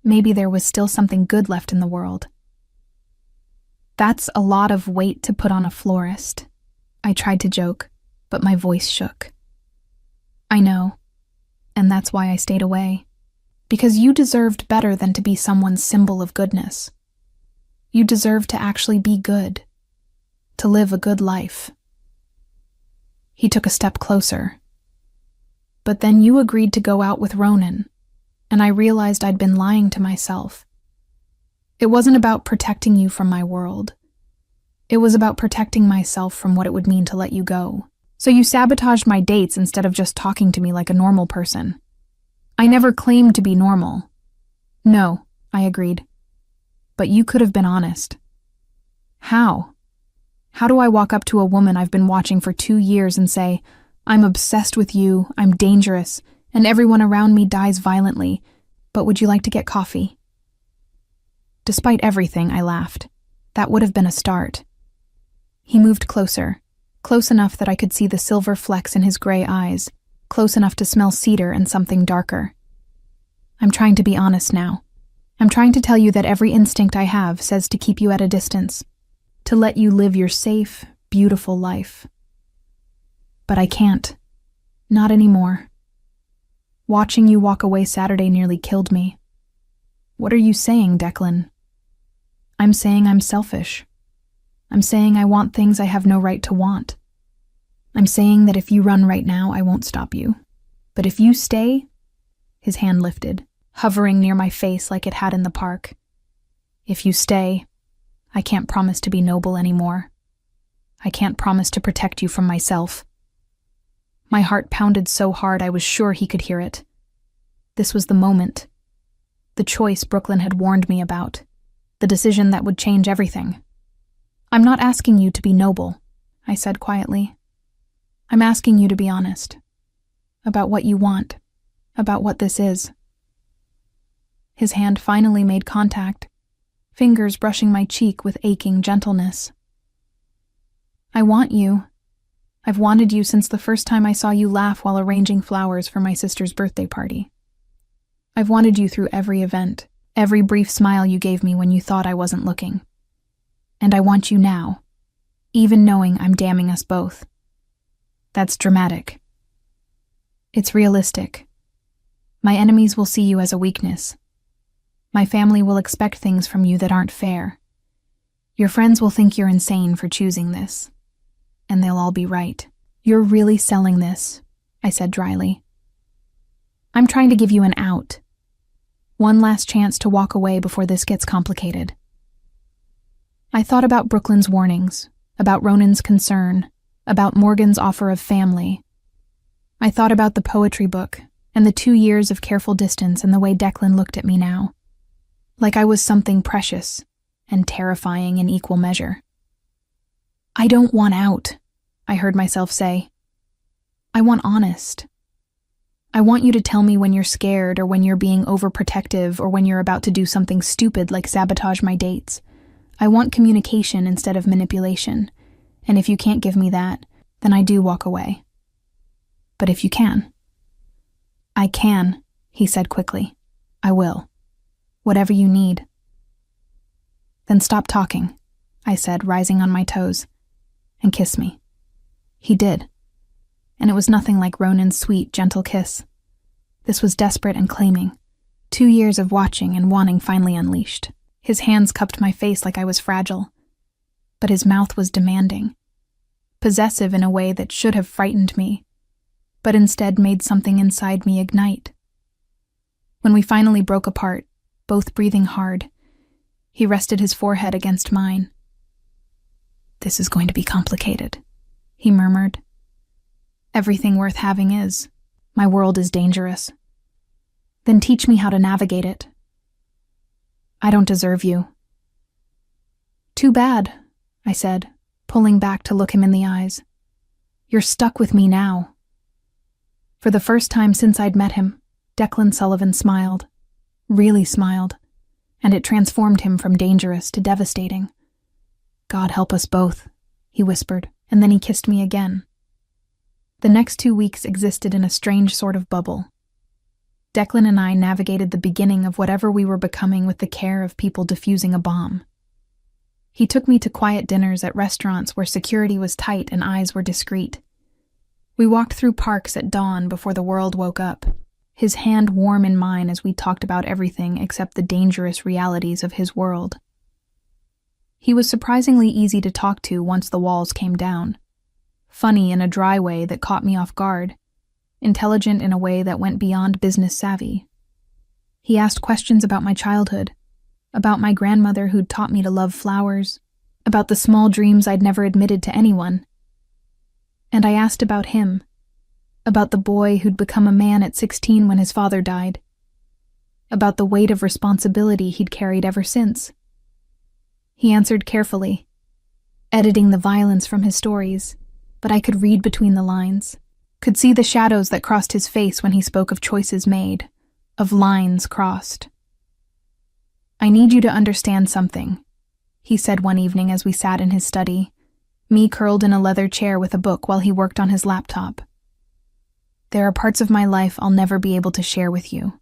there was still something good left in the world. That's a lot of weight to put on a florist. I tried to joke, but my voice shook. I know, and that's why I stayed away. Because you deserved better than to be someone's symbol of goodness. You deserved to actually be good, to live a good life. He took a step closer. But then you agreed to go out with Ronan, and I realized I'd been lying to myself. It wasn't about protecting you from my world. It was about protecting myself from what it would mean to let you go. So you sabotaged my dates instead of just talking to me like a normal person. I never claimed to be normal. No, I agreed. But you could have been honest. How? How do I walk up to a woman I've been watching for 2 years and say, I'm obsessed with you, I'm dangerous, and everyone around me dies violently, but would you like to get coffee? Despite everything, I laughed. That would have been a start. He moved closer, close enough that I could see the silver flecks in his gray eyes, close enough to smell cedar and something darker. I'm trying to be honest now. I'm trying to tell you that every instinct I have says to keep you at a distance, to let you live your safe, beautiful life. But I can't. Not anymore. Watching you walk away Saturday nearly killed me. What are you saying, Declan? I'm saying I'm selfish. I'm saying I want things I have no right to want. I'm saying that if you run right now, I won't stop you. But if you stay, his hand lifted, hovering near my face like it had in the park. If you stay, I can't promise to be noble anymore. I can't promise to protect you from myself. My heart pounded so hard I was sure he could hear it. This was the moment. The choice Brooklyn had warned me about. The decision that would change everything. I'm not asking you to be noble, I said quietly. I'm asking you to be honest. About what you want. About what this is. His hand finally made contact, fingers brushing my cheek with aching gentleness. I want you. I've wanted you since the first time I saw you laugh while arranging flowers for my sister's birthday party. I've wanted you through every event, every brief smile you gave me when you thought I wasn't looking. And I want you now, even knowing I'm damning us both. That's dramatic. It's realistic. My enemies will see you as a weakness. My family will expect things from you that aren't fair. Your friends will think you're insane for choosing this. And they'll all be right. You're really selling this, I said dryly. I'm trying to give you an out. One last chance to walk away before this gets complicated. I thought about Brooklyn's warnings, about Ronan's concern, about Morgan's offer of family. I thought about the poetry book and the 2 years of careful distance and the way Declan looked at me now. Like I was something precious and terrifying in equal measure. I don't want out, I heard myself say. I want honest. I want you to tell me when you're scared or when you're being overprotective or when you're about to do something stupid like sabotage my dates. I want communication instead of manipulation. And if you can't give me that, then I do walk away. But if you can. I can, he said quickly. I will. Whatever you need. Then stop talking, I said, rising on my toes, and kiss me. He did. And it was nothing like Ronan's sweet, gentle kiss. This was desperate and claiming. 2 years of watching and wanting finally unleashed. His hands cupped my face like I was fragile. but his mouth was demanding, possessive in a way that should have frightened me, but instead made something inside me ignite. When we finally broke apart, both breathing hard, he rested his forehead against mine. "This is going to be complicated," he murmured. "Everything worth having is. My world is dangerous. Then teach me how to navigate it. I don't deserve you." "Too bad," I said, pulling back to look him in the eyes. "You're stuck with me now." For the first time since I'd met him, Declan Sullivan smiled, really smiled, and it transformed him from dangerous to devastating. "God help us both," he whispered, and then he kissed me again. The next 2 weeks existed in a strange sort of bubble. Declan and I navigated the beginning of whatever we were becoming with the care of people defusing a bomb. He took me to quiet dinners at restaurants where security was tight and eyes were discreet. We walked through parks at dawn before the world woke up, his hand warm in mine as we talked about everything except the dangerous realities of his world. He was surprisingly easy to talk to once the walls came down. Funny in a dry way that caught me off guard, intelligent in a way that went beyond business savvy. He asked questions about my childhood, about my grandmother who'd taught me to love flowers, about the small dreams I'd never admitted to anyone. And I asked about him, about the boy who'd become a man at 16 when his father died, about the weight of responsibility he'd carried ever since. He answered carefully, editing the violence from his stories, but I could read between the lines, could see the shadows that crossed his face when he spoke of choices made, of lines crossed. "I need you to understand something," he said one evening as we sat in his study, me curled in a leather chair with a book while he worked on his laptop. "There are parts of my life I'll never be able to share with you.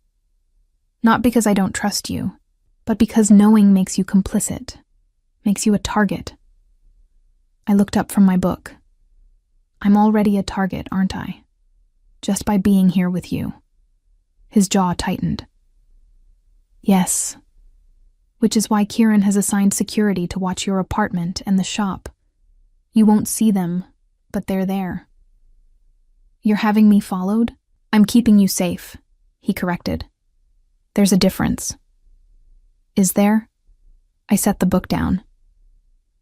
Not because I don't trust you, but because knowing makes you complicit, makes you a target." I looked up from my book. "I'm already a target, aren't I? Just by being here with you." His jaw tightened. "Yes. Which is why Kieran has assigned security to watch your apartment and the shop. You won't see them, but they're there." "You're having me followed?" "I'm keeping you safe," he corrected. "There's a difference." "Is there?" I set the book down.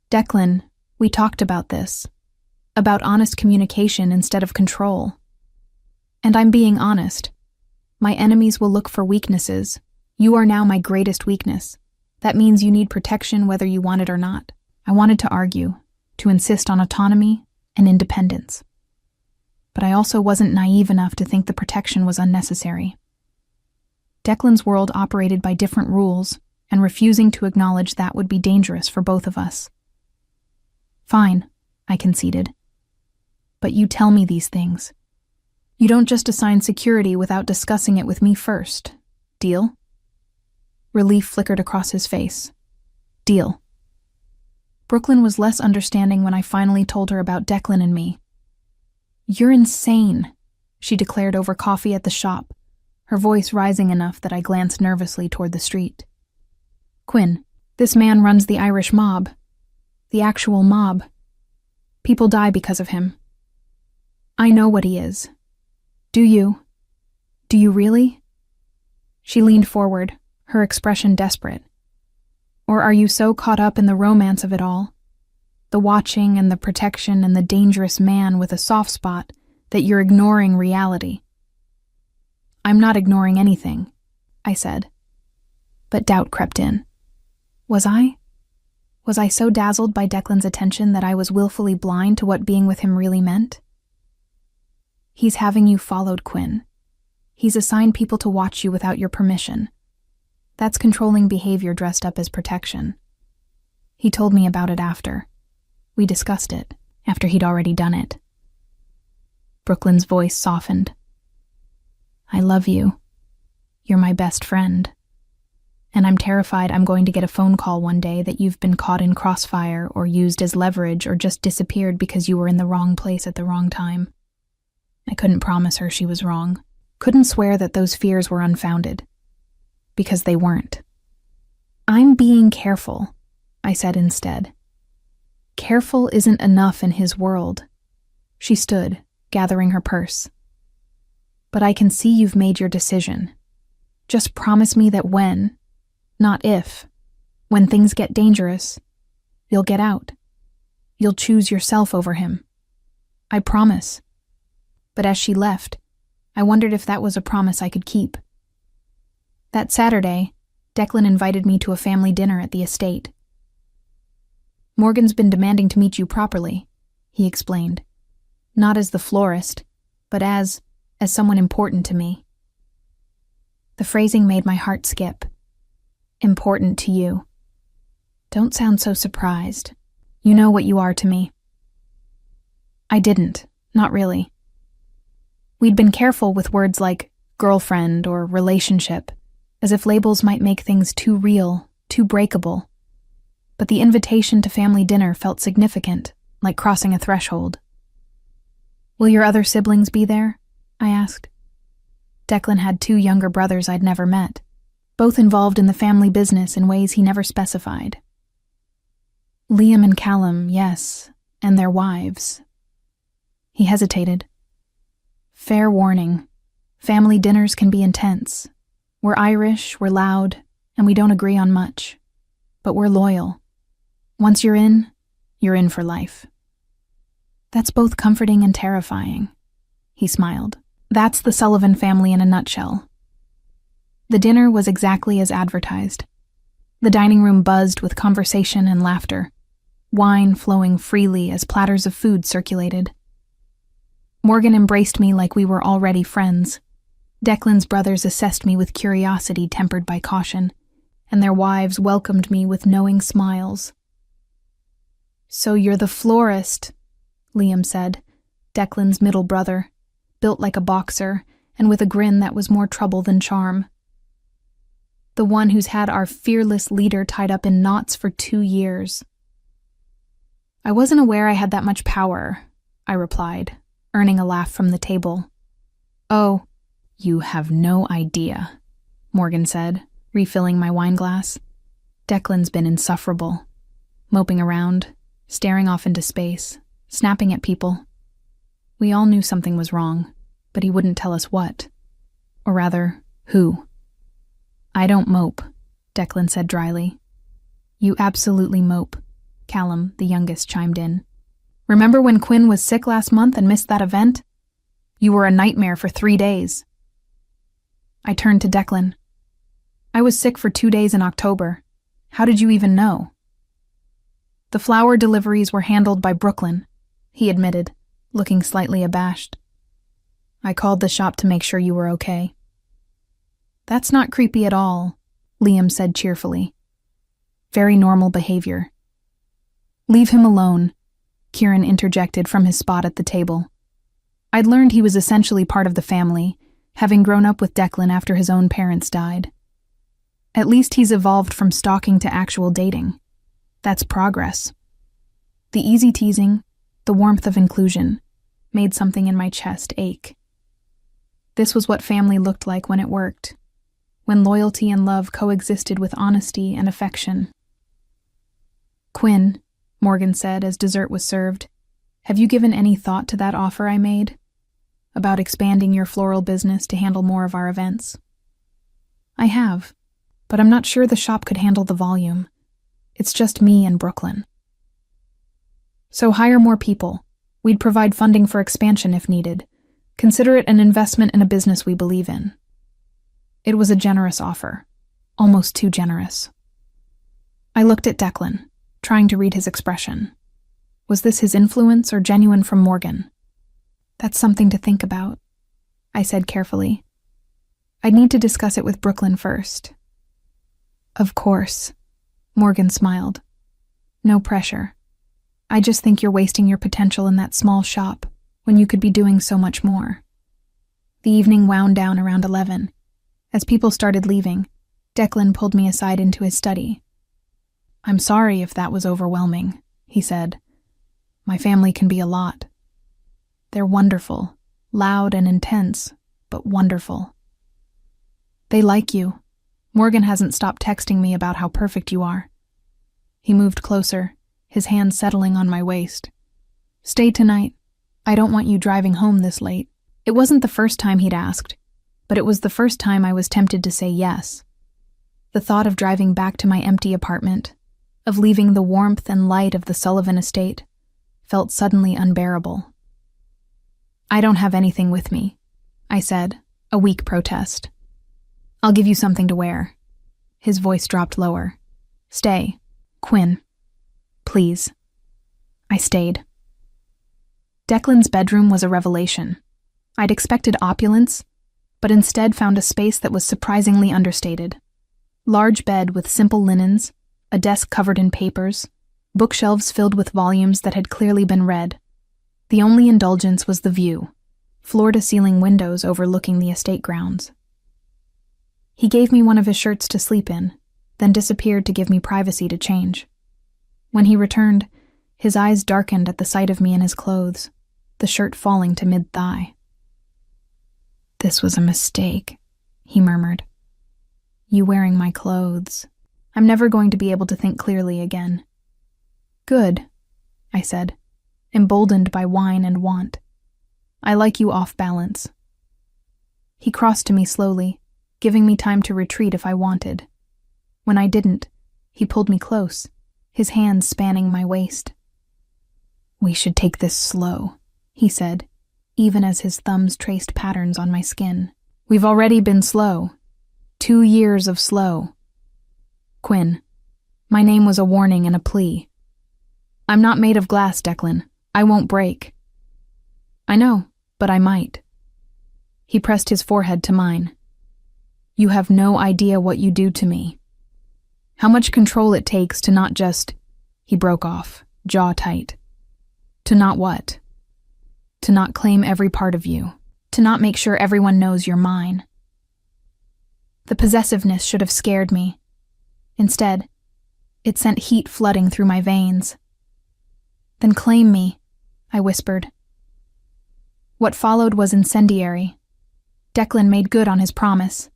"Declan, we talked about this. About honest communication instead of control. And I'm being honest. My enemies will look for weaknesses. You are now my greatest weakness. That means you need protection whether you want it or not." I wanted to argue, to insist on autonomy and independence. But I also wasn't naive enough to think the protection was unnecessary. Declan's world operated by different rules, and refusing to acknowledge that would be dangerous for both of us. "Fine," I conceded. "But you tell me these things. You don't just assign security without discussing it with me first. Deal?" Relief flickered across his face. "Deal." Brooklyn was less understanding when I finally told her about Declan and me. "You're insane," she declared over coffee at the shop, her voice rising enough that I glanced nervously toward the street. "Quinn, this man runs the Irish mob. The actual mob. People die because of him. I know what he is. Do you? Do you really?" She leaned forward, her expression desperate. "Or are you so caught up in the romance of it all, the watching and the protection and the dangerous man with a soft spot, that you're ignoring reality?" "I'm not ignoring anything," I said. But doubt crept in. Was I? Was I so dazzled by Declan's attention that I was willfully blind to what being with him really meant? "He's having you followed, Quinn. He's assigned people to watch you without your permission. That's controlling behavior dressed up as protection. He told me about it after. We discussed it, after he'd already done it." Brooklyn's voice softened. "I love you. You're my best friend. And I'm terrified I'm going to get a phone call one day that you've been caught in crossfire or used as leverage or just disappeared because you were in the wrong place at the wrong time." I couldn't promise her she was wrong. Couldn't swear that those fears were unfounded. Because they weren't. "I'm being careful," I said instead. Careful isn't enough in his world. She stood, gathering her purse. But I can see you've made your decision. Just promise me that not if, when things get dangerous, you'll get out. You'll choose yourself over him. I promise. But as she left, I wondered if that was a promise I could keep. That Saturday, Declan invited me to a family dinner at the estate. Morgan's been demanding to meet you properly, he explained. Not as the florist, but as someone important to me. The phrasing made my heart skip. Important to you. Don't sound so surprised. You know what you are to me. I didn't, not really. We'd been careful with words like girlfriend or relationship, as if labels might make things too real, too breakable. But the invitation to family dinner felt significant, like crossing a threshold. Will your other siblings be there? I asked. Declan had 2 younger brothers I'd never met, both involved in the family business in ways he never specified. Liam and Callum, yes, and their wives. He hesitated. Fair warning. Family dinners can be intense. We're Irish, we're loud, and we don't agree on much. But we're loyal. Once you're in for life. That's both comforting and terrifying. He smiled. That's the Sullivan family in a nutshell. The dinner was exactly as advertised. The dining room buzzed with conversation and laughter, wine flowing freely as platters of food circulated. Morgan embraced me like we were already friends. Declan's brothers assessed me with curiosity tempered by caution, and their wives welcomed me with knowing smiles. So you're the florist, Liam said, Declan's middle brother, built like a boxer and with a grin that was more trouble than charm. The one who's had our fearless leader tied up in knots for 2 years. I wasn't aware I had that much power, I replied, earning a laugh from the table. Oh, you have no idea, Morgan said, refilling my wine glass. Declan's been insufferable, moping around, staring off into space, snapping at people. We all knew something was wrong, but he wouldn't tell us what. Or rather, who. I don't mope, Declan said dryly. You absolutely mope, Callum, the youngest, chimed in. Remember when Quinn was sick last month and missed that event? You were a nightmare for 3 days. I turned to Declan. I was sick for 2 days in October. How did you even know? The flower deliveries were handled by Brooklyn, he admitted, looking slightly abashed. I called the shop to make sure you were okay. That's not creepy at all, Liam said cheerfully. Very normal behavior. Leave him alone, Kieran interjected from his spot at the table. I'd learned he was essentially part of the family, having grown up with Declan after his own parents died. At least he's evolved from stalking to actual dating. That's progress. The easy teasing, the warmth of inclusion, made something in my chest ache. This was what family looked like when it worked, when loyalty and love coexisted with honesty and affection. Quinn, Morgan said as dessert was served, have you given any thought to that offer I made? About expanding your floral business to handle more of our events? I have, but I'm not sure the shop could handle the volume. It's just me and Brooklyn. So hire more people. We'd provide funding for expansion if needed. Consider it an investment in a business we believe in. It was a generous offer, almost too generous. I looked at Declan, trying to read his expression. Was this his influence or genuine from Morgan? That's something to think about, I said carefully. I'd need to discuss it with Brooklyn first. Of course, Morgan smiled. No pressure. I just think you're wasting your potential in that small shop when you could be doing so much more. The evening wound down around 11. As people started leaving, Declan pulled me aside into his study. I'm sorry if that was overwhelming, he said. My family can be a lot. They're wonderful, loud and intense, but wonderful. They like you. Morgan hasn't stopped texting me about how perfect you are. He moved closer, his hand settling on my waist. "Stay tonight. I don't want you driving home this late." It wasn't the first time he'd asked, but it was the first time I was tempted to say yes. The thought of driving back to my empty apartment, of leaving the warmth and light of the Sullivan estate, felt suddenly unbearable. "I don't have anything with me," I said, a weak protest. "I'll give you something to wear." His voice dropped lower. "Stay, Quinn. Please." I stayed. Declan's bedroom was a revelation. I'd expected opulence, but instead found a space that was surprisingly understated. Large bed with simple linens, a desk covered in papers, bookshelves filled with volumes that had clearly been read. The only indulgence was the view, floor-to-ceiling windows overlooking the estate grounds. He gave me one of his shirts to sleep in, then disappeared to give me privacy to change. When he returned, his eyes darkened at the sight of me in his clothes, the shirt falling to mid-thigh. "This was a mistake," he murmured. "You wearing my clothes. I'm never going to be able to think clearly again." "Good," I said, emboldened by wine and want. "I like you off balance." He crossed to me slowly, giving me time to retreat if I wanted. When I didn't, he pulled me close, his hands spanning my waist. "We should take this slow," he said, even as his thumbs traced patterns on my skin. "We've already been slow. 2 years of slow." "Quinn, my name was a warning and a plea. I'm not made of glass, Declan. I won't break." "I know, but I might." He pressed his forehead to mine. "You have no idea what you do to me. How much control it takes to not just—" He broke off, jaw tight. "To not what?" "To not claim every part of you. To not make sure everyone knows you're mine." The possessiveness should have scared me. Instead, it sent heat flooding through my veins. "Then claim me," I whispered. What followed was incendiary. Declan made good on his promise,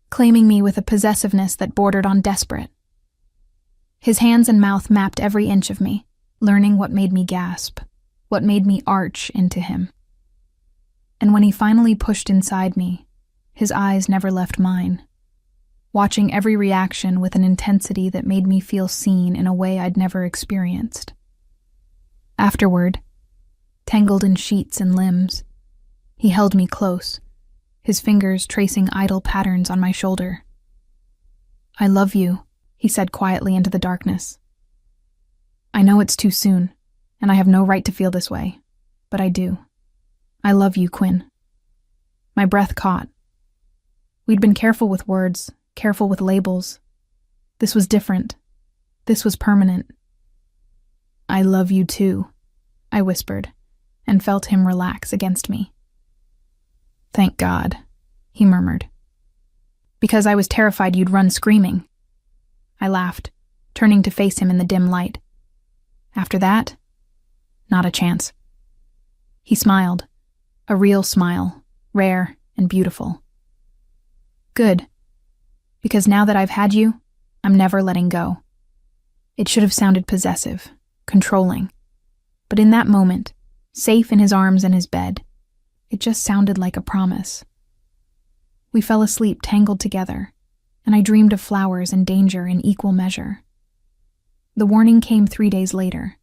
claiming me with a possessiveness that bordered on desperate. His hands and mouth mapped every inch of me, learning what made me gasp, what made me arch into him. And when he finally pushed inside me, his eyes never left mine, watching every reaction with an intensity that made me feel seen in a way I'd never experienced. Afterward, tangled in sheets and limbs, he held me close, his fingers tracing idle patterns on my shoulder. "I love you," he said quietly into the darkness. "I know it's too soon, and I have no right to feel this way, but I do. I love you, Quinn." My breath caught. We'd been careful with words, careful with labels. This was different. This was permanent. "I love you too," I whispered, and felt him relax against me. "Thank God," he murmured. "Because I was terrified you'd run screaming." I laughed, turning to face him in the dim light. "After that? Not a chance." He smiled, a real smile, rare and beautiful. "Good. Because now that I've had you, I'm never letting go." It should have sounded possessive, controlling. But in that moment, safe in his arms and his bed, it just sounded like a promise. We fell asleep tangled together, and I dreamed of flowers and danger in equal measure. The warning came 3 days later.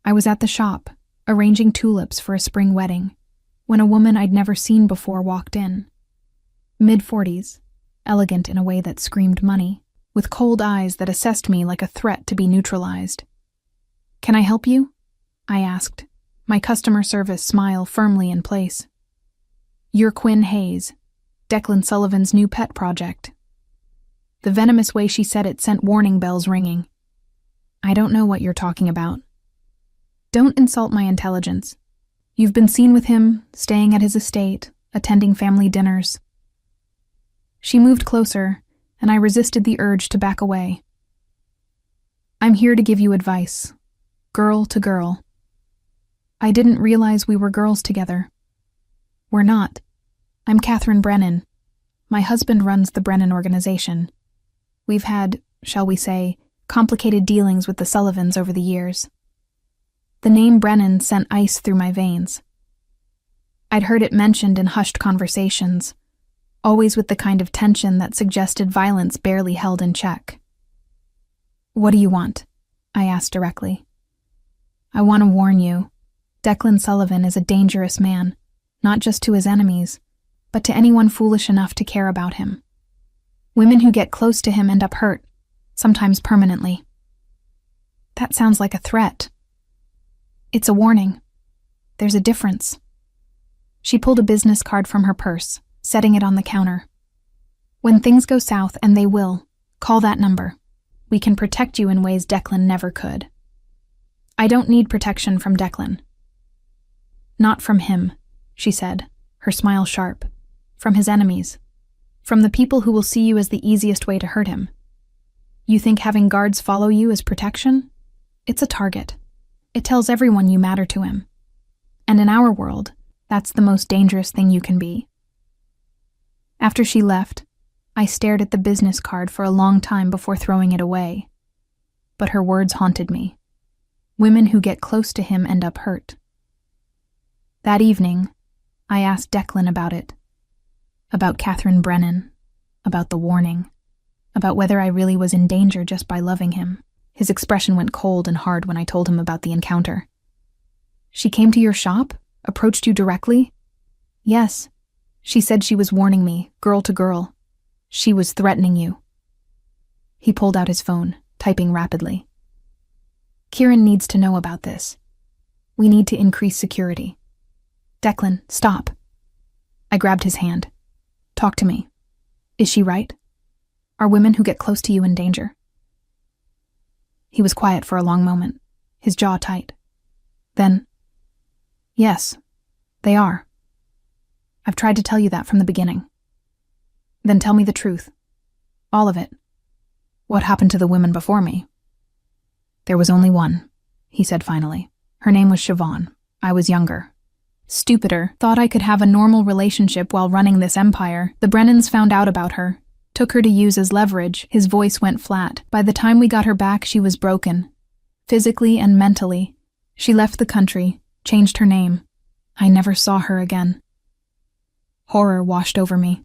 I was at the shop, arranging tulips for a spring wedding, when a woman I'd never seen before walked in. Mid-40s, elegant in a way that screamed money, with cold eyes that assessed me like a threat to be neutralized. "Can I help you?" I asked, my customer service smile firmly in place. "You're Quinn Hayes, Declan Sullivan's new pet project." The venomous way she said it sent warning bells ringing. "I don't know what you're talking about." "Don't insult my intelligence. You've been seen with him, staying at his estate, attending family dinners." She moved closer, and I resisted the urge to back away. "I'm here to give you advice, girl to girl." I didn't realize we were girls together. "We're not. I'm Catherine Brennan. My husband runs the Brennan organization. We've had, shall we say, complicated dealings with the Sullivans over the years. The name Brennan sent ice through my veins. I'd heard it mentioned in hushed conversations, always with the kind of tension that suggested violence barely held in check. "What do you want?" I asked directly. "I want to warn you. Declan Sullivan is a dangerous man, not just to his enemies, but to anyone foolish enough to care about him. Women who get close to him end up hurt, sometimes permanently." "That sounds like a threat." "It's a warning. There's a difference." She pulled a business card from her purse, setting it on the counter. "When things go south, and they will, call that number. We can protect you in ways Declan never could." "I don't need protection from Declan." "Not from him," she said, her smile sharp. "From his enemies. From the people who will see you as the easiest way to hurt him. You think having guards follow you is protection? It's a target. It tells everyone you matter to him. And in our world, that's the most dangerous thing you can be." After she left, I stared at the business card for a long time before throwing it away. But her words haunted me. Women who get close to him end up hurt. That evening, I asked Declan about it. About Catherine Brennan. About the warning. About whether I really was in danger just by loving him. His expression went cold and hard when I told him about the encounter. "She came to your shop? Approached you directly?" "Yes. She said she was warning me, girl to girl. She was threatening you." He pulled out his phone, typing rapidly. "Kieran needs to know about this. We need to increase security." "Declan, stop." I grabbed his hand. "Talk to me. Is she right? Are women who get close to you in danger?" He was quiet for a long moment, his jaw tight. Then, "Yes, they are. I've tried to tell you that from the beginning." "Then tell me the truth. All of it. What happened to the women before me?" "There was only one," he said finally. "Her name was Siobhan. I was younger. Stupider, thought I could have a normal relationship while running this empire. The Brennans found out about her, took her to use as leverage." His voice went flat. "By the time we got her back, she was broken. Physically and mentally. She left the country, changed her name. I never saw her again." Horror washed over me.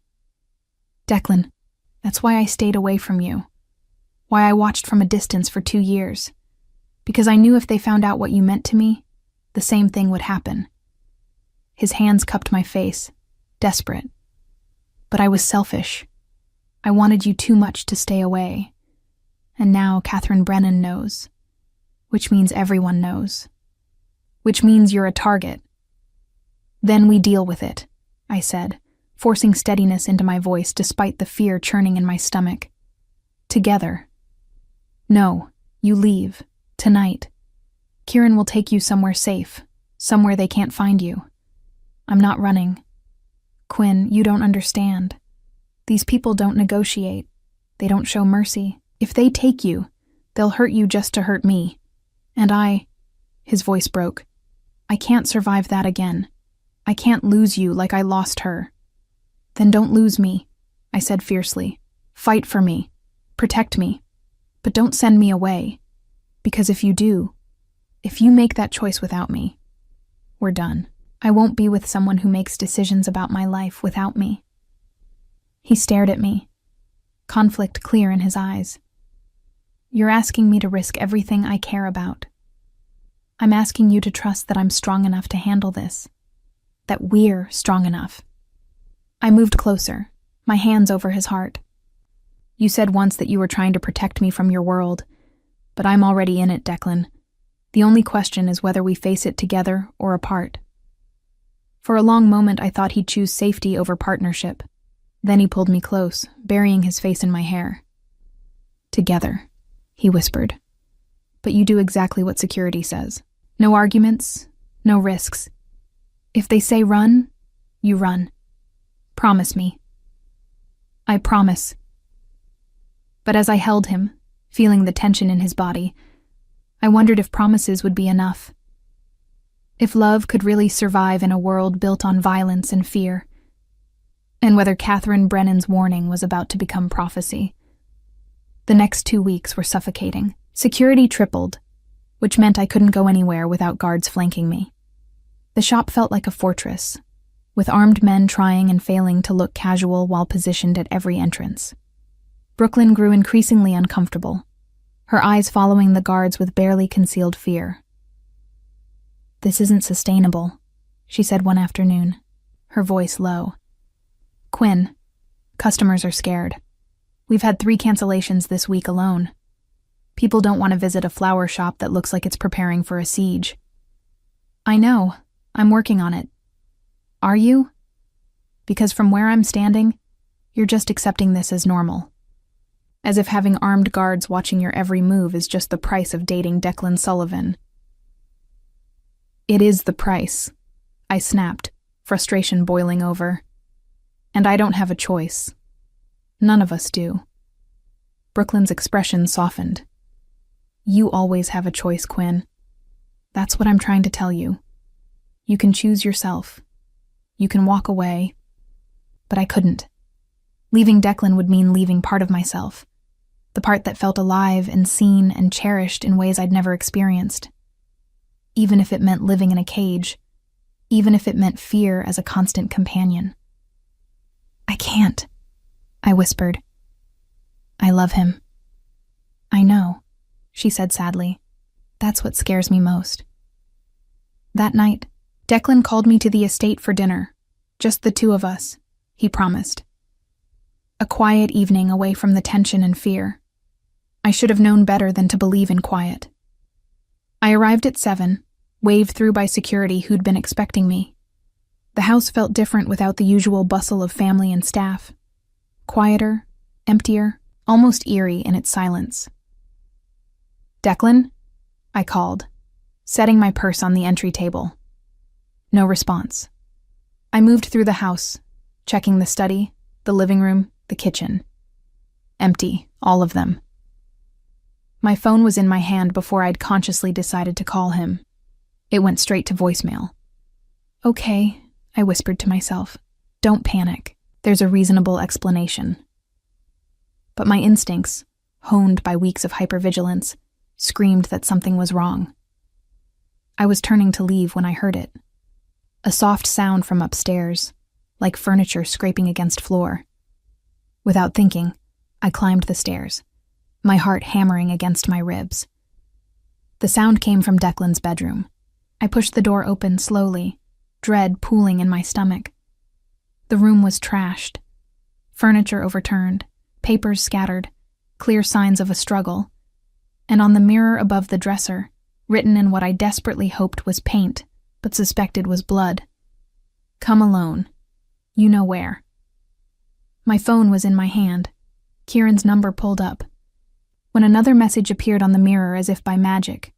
"Declan, that's why I stayed away from you. Why I watched from a distance for 2 years. Because I knew if they found out what you meant to me, the same thing would happen." His hands cupped my face, desperate. "But I was selfish. I wanted you too much to stay away. And now Catherine Brennan knows. Which means everyone knows. Which means you're a target." "Then we deal with it," I said, forcing steadiness into my voice despite the fear churning in my stomach. "Together. No, you leave. Tonight. Kieran will take you somewhere safe, somewhere they can't find you. I'm not running. Quinn, you don't understand. These people don't negotiate. They don't show mercy. If they take you, they'll hurt you just to hurt me. And his voice broke. I can't survive that again. I can't lose you like I lost her." "Then don't lose me," I said fiercely. "Fight for me. Protect me. But don't send me away. Because if you do, if you make that choice without me, we're done. I won't be with someone who makes decisions about my life without me." He stared at me, conflict clear in his eyes. "You're asking me to risk everything I care about. I'm asking you to trust that I'm strong enough to handle this. That we're strong enough." I moved closer, my hands over his heart. "You said once that you were trying to protect me from your world, but I'm already in it, Declan. The only question is whether we face it together or apart." For a long moment I thought he'd choose safety over partnership. Then he pulled me close, burying his face in my hair. "Together," he whispered. "But you do exactly what security says. No arguments, no risks. If they say run, you run. Promise me." "I promise." But as I held him, feeling the tension in his body, I wondered if promises would be enough. If love could really survive in a world built on violence and fear, and whether Catherine Brennan's warning was about to become prophecy. The next 2 weeks were suffocating. Security tripled, which meant I couldn't go anywhere without guards flanking me. The shop felt like a fortress, with armed men trying and failing to look casual while positioned at every entrance. Brooklyn grew increasingly uncomfortable, her eyes following the guards with barely concealed fear. "This isn't sustainable," she said one afternoon, her voice low. "Quinn, customers are scared. We've had 3 cancellations this week alone. People don't want to visit a flower shop that looks like it's preparing for a siege." "I know. I'm working on it." "Are you?" "Because from where I'm standing, you're just accepting this as normal. As if having armed guards watching your every move is just the price of dating Declan Sullivan." "It is the price," I snapped, frustration boiling over. "And I don't have a choice. None of us do." Brooklyn's expression softened. "You always have a choice, Quinn. That's what I'm trying to tell you. You can choose yourself. You can walk away." But I couldn't. Leaving Declan would mean leaving part of myself, the part that felt alive and seen and cherished in ways I'd never experienced. Even if it meant living in a cage, even if it meant fear as a constant companion. "I can't," I whispered. "I love him." "I know," she said sadly. "That's what scares me most." That night, Declan called me to the estate for dinner. Just the 2 of us, he promised. A quiet evening away from the tension and fear. I should have known better than to believe in quiet. I arrived at 7, waved through by security who'd been expecting me. The house felt different without the usual bustle of family and staff. Quieter, emptier, almost eerie in its silence. "Declan?" I called, setting my purse on the entry table. No response. I moved through the house, checking the study, the living room, the kitchen. Empty, all of them. My phone was in my hand before I'd consciously decided to call him. It went straight to voicemail. "Okay," I whispered to myself. "Don't panic. There's a reasonable explanation." But my instincts, honed by weeks of hypervigilance, screamed that something was wrong. I was turning to leave when I heard it. A soft sound from upstairs, like furniture scraping against floor. Without thinking, I climbed the stairs, my heart hammering against my ribs. The sound came from Declan's bedroom. I pushed the door open slowly, dread pooling in my stomach. The room was trashed. Furniture overturned, papers scattered, clear signs of a struggle. And on the mirror above the dresser, written in what I desperately hoped was paint, but suspected was blood. "Come alone. You know where." My phone was in my hand. Kieran's number pulled up. When another message appeared on the mirror as if by magic,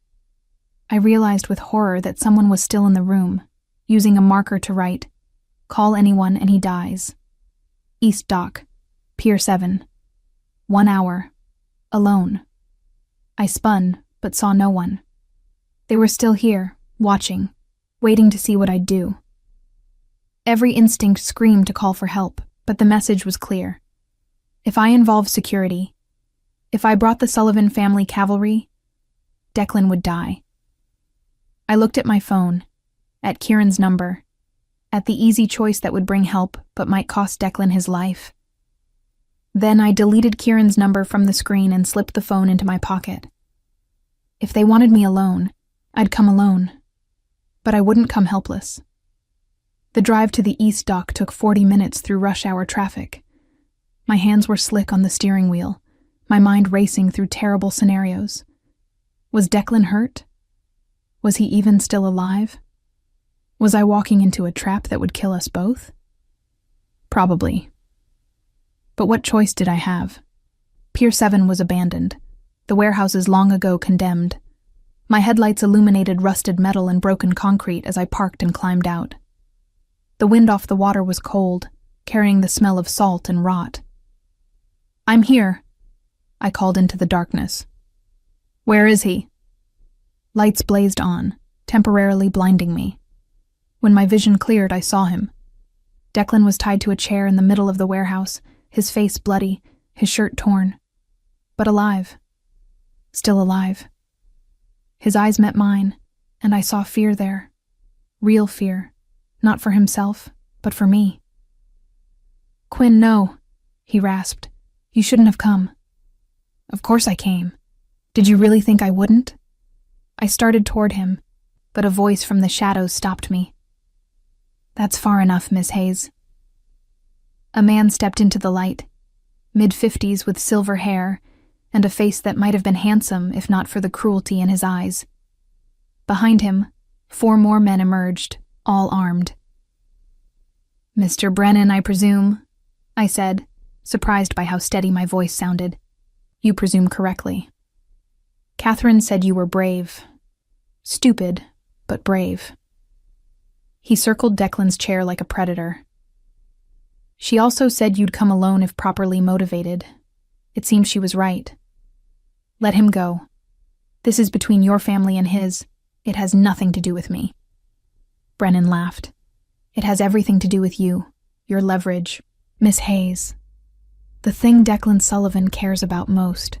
I realized with horror that someone was still in the room, using a marker to write, "Call anyone and he dies. East Dock, Pier 7. 1 hour. Alone." I spun, but saw no one. They were still here, watching, waiting to see what I'd do. Every instinct screamed to call for help, but the message was clear. If I involved security, if I brought the Sullivan family cavalry, Declan would die. I looked at my phone, at Kieran's number, at the easy choice that would bring help but might cost Declan his life. Then I deleted Kieran's number from the screen and slipped the phone into my pocket. If they wanted me alone, I'd come alone. But I wouldn't come helpless. The drive to the East Dock took 40 minutes through rush hour traffic. My hands were slick on the steering wheel, my mind racing through terrible scenarios. Was Declan hurt? Was he even still alive? Was I walking into a trap that would kill us both? Probably. But what choice did I have? Pier 7 was abandoned, the warehouses long ago condemned. My headlights illuminated rusted metal and broken concrete as I parked and climbed out. The wind off the water was cold, carrying the smell of salt and rot. "I'm here," I called into the darkness. "Where is he?" Lights blazed on, temporarily blinding me. When my vision cleared, I saw him. Declan was tied to a chair in the middle of the warehouse, his face bloody, his shirt torn. but alive. Still alive. His eyes met mine, and I saw fear there. Real fear. Not for himself, but for me. "Quinn, no," he rasped. "You shouldn't have come." "Of course I came. Did you really think I wouldn't?" I started toward him, but a voice from the shadows stopped me. "That's far enough, Miss Hayes." A man stepped into the light, mid-50s with silver hair and a face that might have been handsome if not for the cruelty in his eyes. Behind him, 4 more men emerged, all armed. "Mr. Brennan, I presume," I said, surprised by how steady my voice sounded. "You presume correctly. Catherine said you were brave. Stupid, but brave." He circled Declan's chair like a predator. "She also said you'd come alone if properly motivated. It seems she was right. Let him go. This is between your family and his. It has nothing to do with me." Brennan laughed. "It has everything to do with you, your leverage, Miss Hayes. The thing Declan Sullivan cares about most.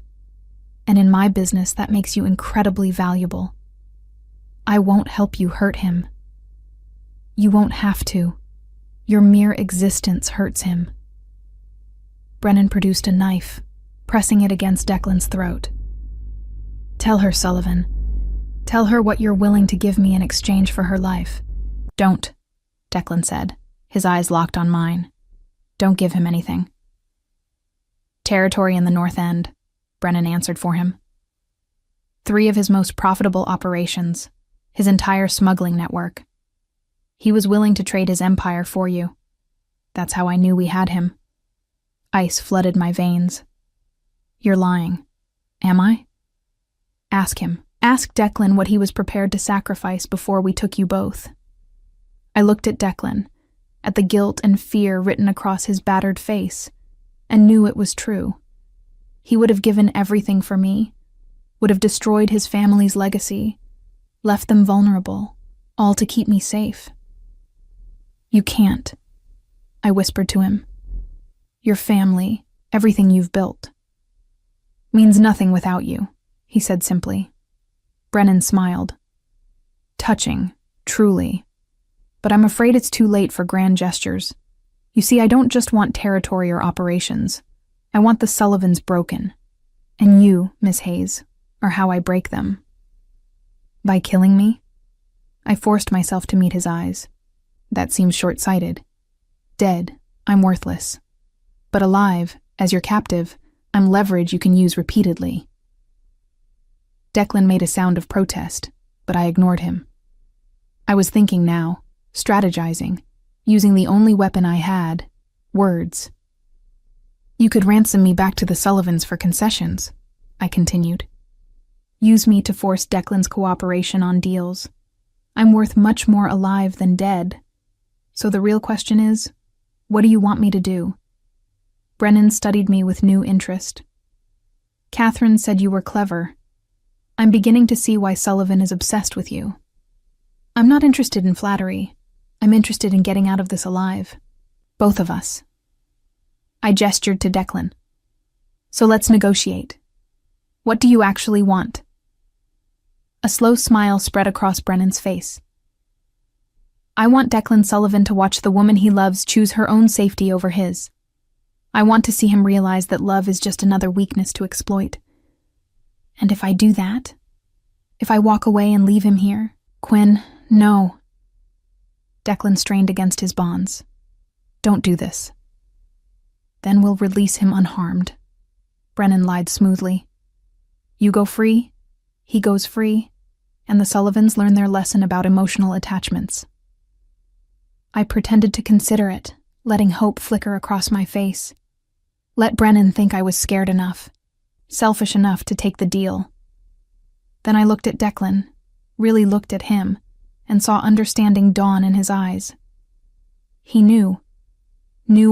And in my business, that makes you incredibly valuable. I won't help you hurt him. You won't have to. Your mere existence hurts him." Brennan produced a knife, pressing it against Declan's throat. "Tell her, Sullivan. Tell her what you're willing to give me in exchange for her life." "Don't," Declan said, his eyes locked on mine. "Don't give him anything." "Territory in the North End," Brennan answered for him. 3 of his most profitable operations, his entire smuggling network. He was willing to trade his empire for you. That's how I knew we had him. Ice flooded my veins. "You're lying." "Am I?" "Ask him. Ask Declan what he was prepared to sacrifice before we took you both." I looked at Declan, at the guilt and fear written across his battered face, and knew it was true. He would have given everything for me, would have destroyed his family's legacy, left them vulnerable, all to keep me safe. "You can't," I whispered to him. "Your family, everything you've built, means nothing without you," he said simply. Brennan smiled. "Touching, truly. But I'm afraid it's too late for grand gestures. You see, I don't just want territory or operations. I want the Sullivans broken. And you, Miss Hayes, are how I break them." "By killing me?" I forced myself to meet his eyes. "That seems short-sighted. Dead, I'm worthless. But alive, as your captive, I'm leverage you can use repeatedly." Declan made a sound of protest, but I ignored him. I was thinking now, strategizing, using the only weapon I had, words. "You could ransom me back to the Sullivans for concessions," I continued. "Use me to force Declan's cooperation on deals. I'm worth much more alive than dead. So the real question is, what do you want me to do?" Brennan studied me with new interest. "Catherine said you were clever. I'm beginning to see why Sullivan is obsessed with you. I'm not interested in flattery. I'm interested in getting out of this alive. Both of us." I gestured to Declan. "So let's negotiate. What do you actually want?" A slow smile spread across Brennan's face. "I want Declan Sullivan to watch the woman he loves choose her own safety over his. I want to see him realize that love is just another weakness to exploit. And if I do that, if I walk away and leave him here, Quinn, no." Declan strained against his bonds. "Don't do this." "Then we'll release him unharmed," Brennan lied smoothly. "You go free, he goes free, and the Sullivans learn their lesson about emotional attachments." I pretended to consider it, letting hope flicker across my face. Let Brennan think I was scared enough, selfish enough to take the deal. Then I looked at Declan, really looked at him, and saw understanding dawn in his eyes. He knew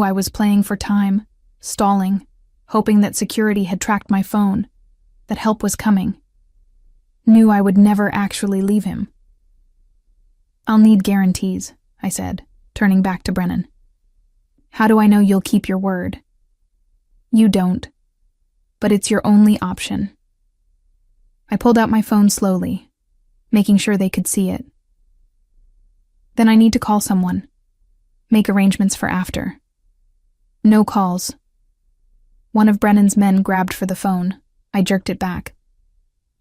I was playing for time, stalling, hoping that security had tracked my phone, that help was coming. Knew I would never actually leave him. "I'll need guarantees," I said, turning back to Brennan. "How do I know you'll keep your word?" "You don't." but it's your only option. I pulled out my phone slowly, making sure they could see it. Then I need to call someone. Make arrangements for after. No calls. One of Brennan's men grabbed for the phone. I jerked it back.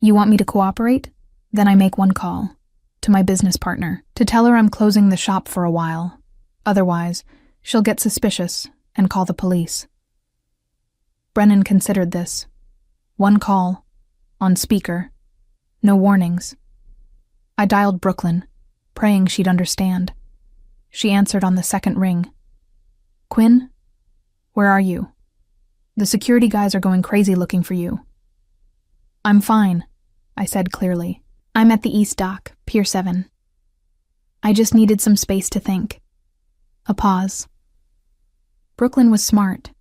You want me to cooperate? Then I make one call. To my business partner, to tell her I'm closing the shop for a while. Otherwise, she'll get suspicious and call the police. Brennan considered this. One call. On speaker. No warnings. I dialed Brooklyn, praying she'd understand. She answered on the second ring. Quinn? Where are you? The security guys are going crazy looking for you. I'm fine, I said clearly. I'm at the East Dock, Pier 7. I just needed some space to think. A pause. Brooklyn was smart.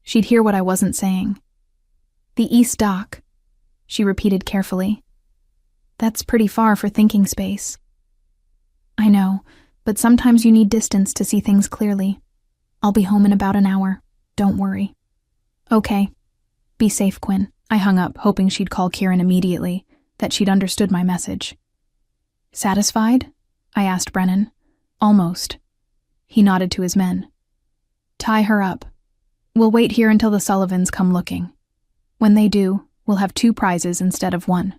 She'd hear what I wasn't saying. The East Dock, she repeated carefully. That's pretty far for thinking space. I know, but sometimes you need distance to see things clearly. I'll be home in about an hour. Don't worry. Okay. Be safe, Quinn. I hung up, hoping she'd call Kieran immediately, that she'd understood my message. Satisfied? I asked Brennan. Almost. He nodded to his men. Tie her up. We'll wait here until the Sullivans come looking. When they do, we'll have 2 prizes instead of 1.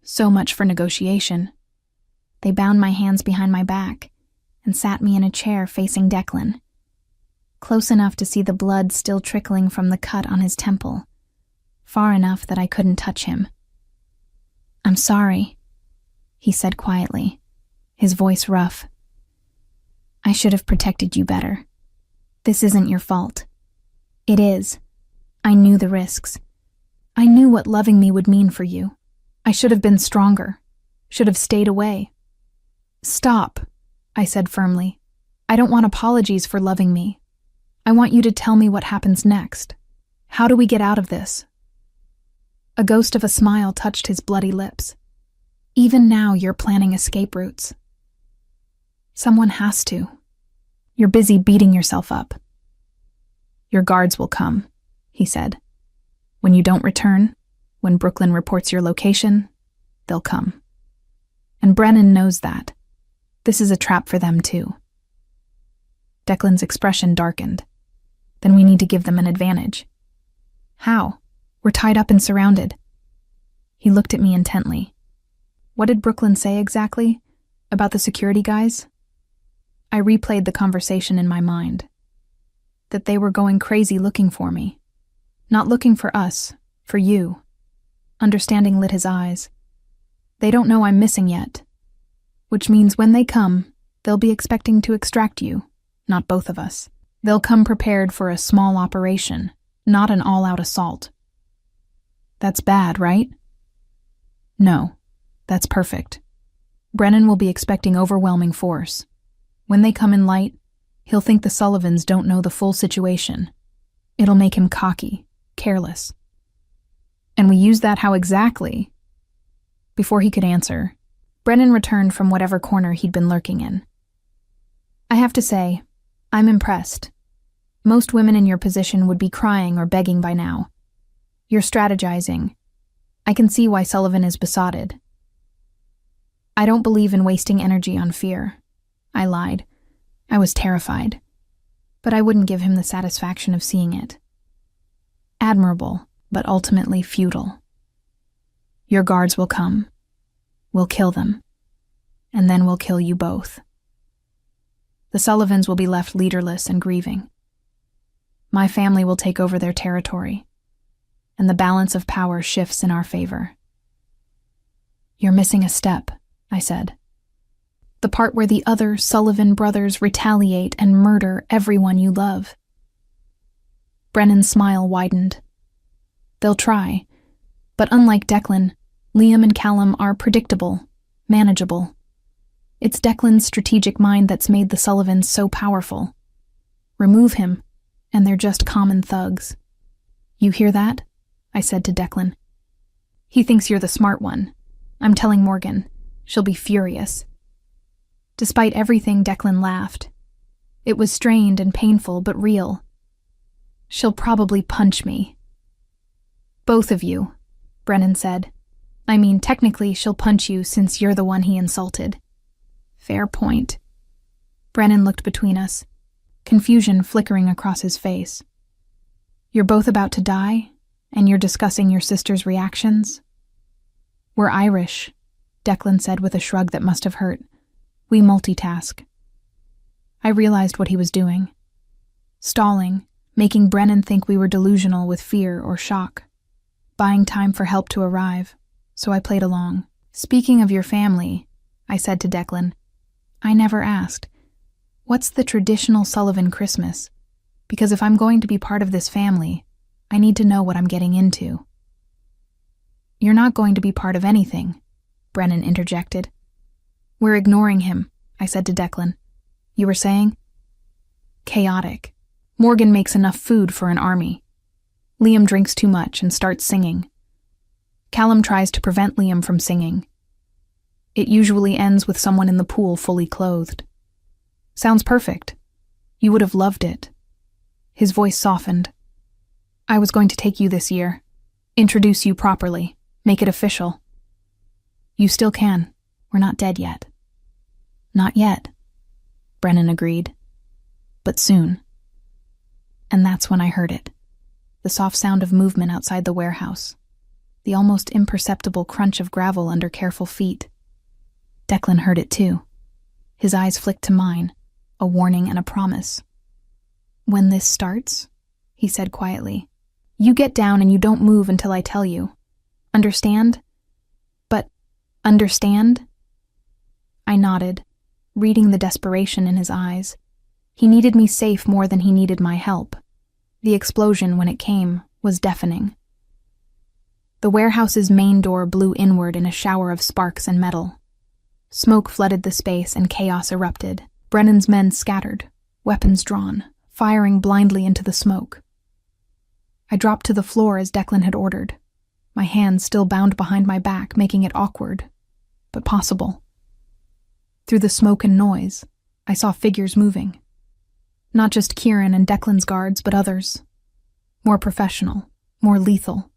So much for negotiation. They bound my hands behind my back and sat me in a chair facing Declan, close enough to see the blood still trickling from the cut on his temple, far enough that I couldn't touch him. I'm sorry, he said quietly, his voice rough. I should have protected you better. This isn't your fault. It is. I knew the risks. I knew what loving me would mean for you. I should have been stronger, should have stayed away. Stop, I said firmly. I don't want apologies for loving me. I want you to tell me what happens next. How do we get out of this? A ghost of a smile touched his bloody lips. Even now you're planning escape routes. Someone has to. You're busy beating yourself up. Your guards will come, he said. When you don't return, when Brooklyn reports your location, they'll come. And Brennan knows that. This is a trap for them too. Declan's expression darkened. Then we need to give them an advantage. How? We're tied up and surrounded. He looked at me intently. What did Brooklyn say exactly? About the security guys? I replayed the conversation in my mind. That they were going crazy looking for me. Not looking for us, for you. Understanding lit his eyes. They don't know I'm missing yet. Which means when they come, they'll be expecting to extract you, not both of us. They'll come prepared for a small operation, not an all-out assault. That's bad, right? No, that's perfect. Brennan will be expecting overwhelming force. When they come in light, he'll think the Sullivans don't know the full situation. It'll make him cocky, careless. And we use that how exactly? Before he could answer, Brennan returned from whatever corner he'd been lurking in. I have to say, I'm impressed. Most women in your position would be crying or begging by now. You're strategizing. I can see why Sullivan is besotted. I don't believe in wasting energy on fear. I lied. I was terrified. But I wouldn't give him the satisfaction of seeing it. Admirable, but ultimately futile. Your guards will come. We'll kill them. And then we'll kill you both. The Sullivans will be left leaderless and grieving. My family will take over their territory, and the balance of power shifts in our favor. You're missing a step, I said. The part where the other Sullivan brothers retaliate and murder everyone you love. Brennan's smile widened. They'll try, but unlike Declan, Liam and Callum are predictable, manageable. It's Declan's strategic mind that's made the Sullivans so powerful. Remove him, and they're just common thugs. You hear that? I said to Declan. He thinks you're the smart one. I'm telling Morgan. She'll be furious. Despite everything, Declan laughed. It was strained and painful, but real. She'll probably punch me. Both of you, Brennan said. I mean, technically she'll punch you since you're the one he insulted. Fair point. Brennan looked between us, confusion flickering across his face. You're both about to die, and you're discussing your sister's reactions? We're Irish, Declan said with a shrug that must have hurt. We multitask. I realized what he was doing. Stalling, making Brennan think we were delusional with fear or shock. Buying time for help to arrive, so I played along. Speaking of your family, I said to Declan, I never asked, what's the traditional Sullivan Christmas? Because if I'm going to be part of this family, I need to know what I'm getting into. You're not going to be part of anything, Brennan interjected. We're ignoring him, I said to Declan. You were saying? Chaotic. Morgan makes enough food for an army. Liam drinks too much and starts singing. Callum tries to prevent Liam from singing. It usually ends with someone in the pool fully clothed. Sounds perfect. You would have loved it. His voice softened. I was going to take you this year. Introduce you properly. Make it official. You still can. We're not dead yet. Not yet, Brennan agreed. But soon. And that's when I heard it. The soft sound of movement outside the warehouse. The almost imperceptible crunch of gravel under careful feet. Declan heard it too. His eyes flicked to mine, a warning and a promise. When this starts, he said quietly, you get down and you don't move until I tell you. Understand? But, understand? I nodded, reading the desperation in his eyes. He needed me safe more than he needed my help. The explosion, when it came, was deafening. The warehouse's main door blew inward in a shower of sparks and metal. Smoke flooded the space and chaos erupted. Brennan's men scattered, weapons drawn, firing blindly into the smoke. I dropped to the floor as Declan had ordered, my hands still bound behind my back, making it awkward, but possible. Through the smoke and noise, I saw figures moving. Not just Kieran and Declan's guards, but others. More professional, more lethal.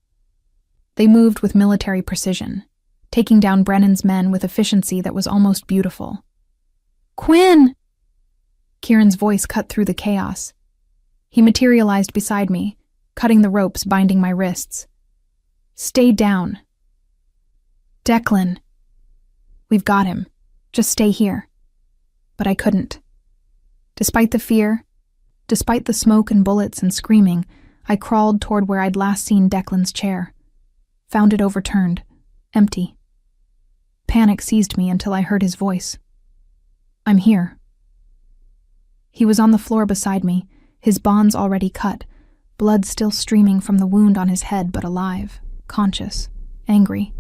They moved with military precision, taking down Brennan's men with efficiency that was almost beautiful. Quinn! Kieran's voice cut through the chaos. He materialized beside me, cutting the ropes binding my wrists. Stay down. Declan. We've got him. Just stay here. But I couldn't. Despite the fear, despite the smoke and bullets and screaming, I crawled toward where I'd last seen Declan's chair. Found it overturned, empty. Panic seized me until I heard his voice. I'm here. He was on the floor beside me, his bonds already cut, blood still streaming from the wound on his head, but alive, conscious, angry.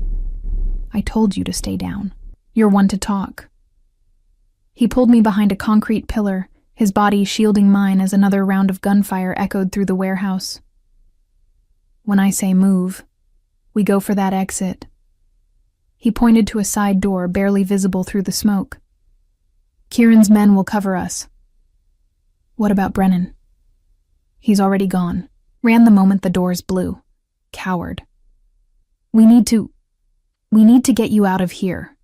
I told you to stay down. You're one to talk. He pulled me behind a concrete pillar, his body shielding mine as another round of gunfire echoed through the warehouse. When I say move, we go for that exit. He pointed to a side door barely visible through the smoke. Kieran's men will cover us. What about Brennan? He's already gone. Ran the moment the doors blew. Coward. We need to get you out of here,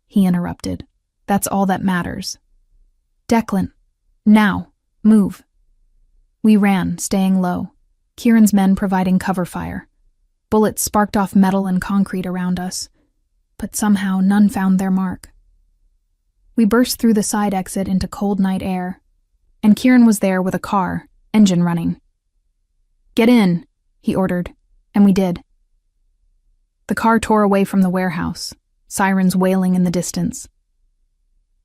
he interrupted. That's all that matters. Declan, now, move. We ran, staying low. Kieran's men providing cover fire. Bullets sparked off metal and concrete around us, but somehow none found their mark. We burst through the side exit into cold night air, and Kieran was there with a car, engine running. Get in, he ordered, and we did. The car tore away from the warehouse, sirens wailing in the distance.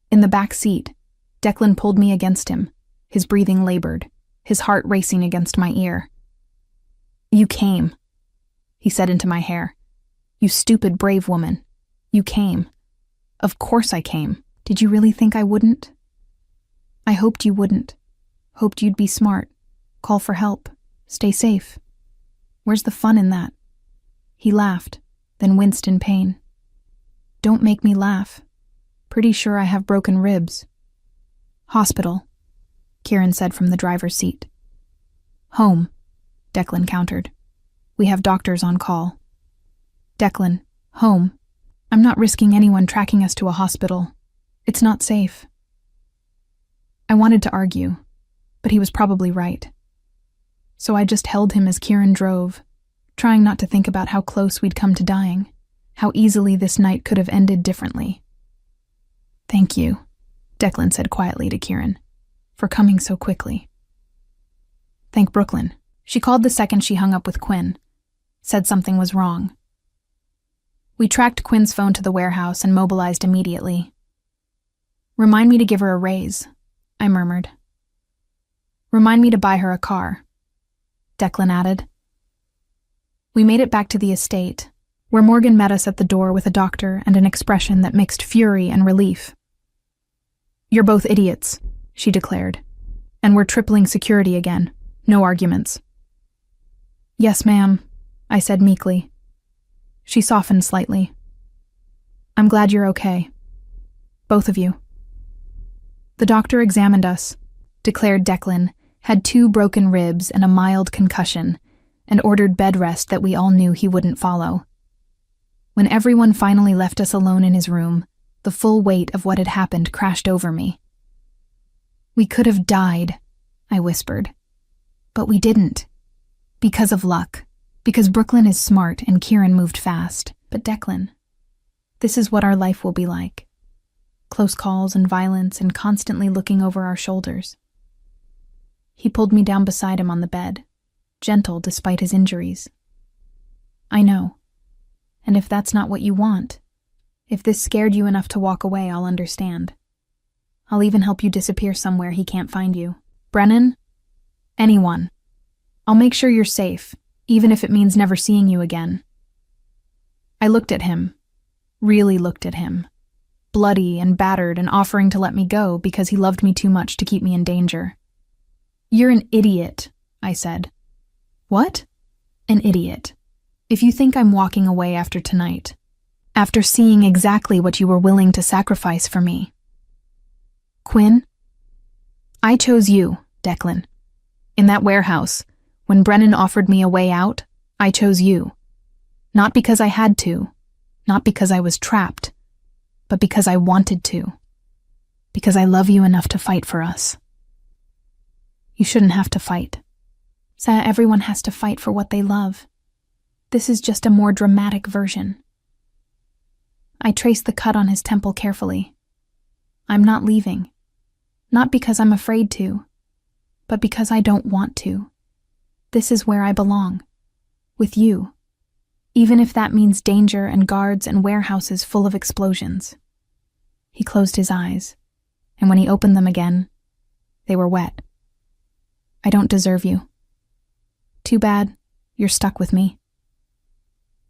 In the back seat, Declan pulled me against him, his breathing labored, his heart racing against my ear. You came, he said into my hair. You stupid, brave woman. You came. Of course I came. Did you really think I wouldn't? I hoped you wouldn't. Hoped you'd be smart. Call for help. Stay safe. Where's the fun in that? He laughed, then winced in pain. Don't make me laugh. Pretty sure I have broken ribs. Hospital, Kieran said from the driver's seat. Home, Declan countered. We have doctors on call. Declan, home. I'm not risking anyone tracking us to a hospital. It's not safe. I wanted to argue, but he was probably right. So I just held him as Kieran drove, trying not to think about how close we'd come to dying, how easily this night could have ended differently. Thank you, Declan said quietly to Kieran, for coming so quickly. Thank Brooklyn. She called the second she hung up with Quinn, said something was wrong. We tracked Quinn's phone to the warehouse and mobilized immediately. Remind me to give her a raise, I murmured. Remind me to buy her a car, Declan added. We made it back to the estate, where Morgan met us at the door with a doctor and an expression that mixed fury and relief. You're both idiots, she declared, and we're tripling security again. No arguments. Yes, ma'am, I said meekly. She softened slightly. I'm glad you're okay. Both of you. The doctor examined us, declared Declan had 2 broken ribs and a mild concussion, and ordered bed rest that we all knew he wouldn't follow. When everyone finally left us alone in his room, the full weight of what had happened crashed over me. We could have died, I whispered. But we didn't. Because of luck. Because Brooklyn is smart and Kieran moved fast. But Declan, this is what our life will be like. Close calls and violence and constantly looking over our shoulders. He pulled me down beside him on the bed, gentle despite his injuries. I know. And if that's not what you want, if this scared you enough to walk away, I'll understand. I'll even help you disappear somewhere he can't find you. Brennan? Anyone. I'll make sure you're safe, even if it means never seeing you again. I looked at him, really looked at him, bloody and battered and offering to let me go because he loved me too much to keep me in danger. You're an idiot, I said. What? An idiot. If you think I'm walking away after tonight, after seeing exactly what you were willing to sacrifice for me. Quinn? I chose you, Declan. In that warehouse, when Brennan offered me a way out, I chose you. Not because I had to, not because I was trapped, but because I wanted to. Because I love you enough to fight for us. You shouldn't have to fight. Everyone has to fight for what they love. This is just a more dramatic version. I traced the cut on his temple carefully. I'm not leaving. Not because I'm afraid to, but because I don't want to. This is where I belong. With you. Even if that means danger and guards and warehouses full of explosions. He closed his eyes, and when he opened them again, they were wet. I don't deserve you. Too bad, you're stuck with me.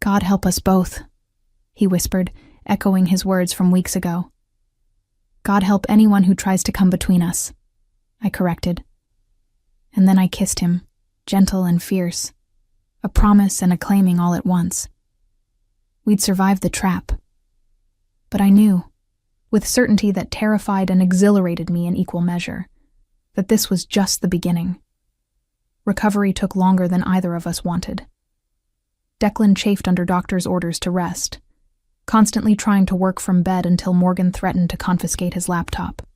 God help us both, he whispered, echoing his words from weeks ago. God help anyone who tries to come between us, I corrected. And then I kissed him, gentle and fierce, a promise and a claiming all at once. We'd survived the trap. But I knew, with certainty that terrified and exhilarated me in equal measure, that this was just the beginning. Recovery took longer than either of us wanted. Declan chafed under doctor's orders to rest, constantly trying to work from bed until Morgan threatened to confiscate his laptop.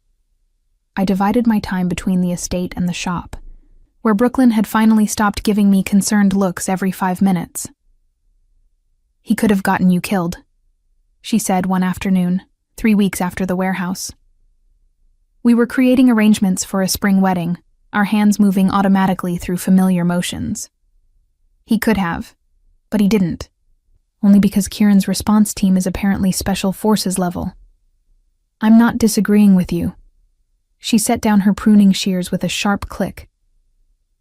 I divided my time between the estate and the shop, where Brooklyn had finally stopped giving me concerned looks every 5 minutes. He could have gotten you killed, she said one afternoon, 3 weeks after the warehouse. We were creating arrangements for a spring wedding, our hands moving automatically through familiar motions. He could have, but he didn't, only because Kieran's response team is apparently special forces level. I'm not disagreeing with you. She set down her pruning shears with a sharp click.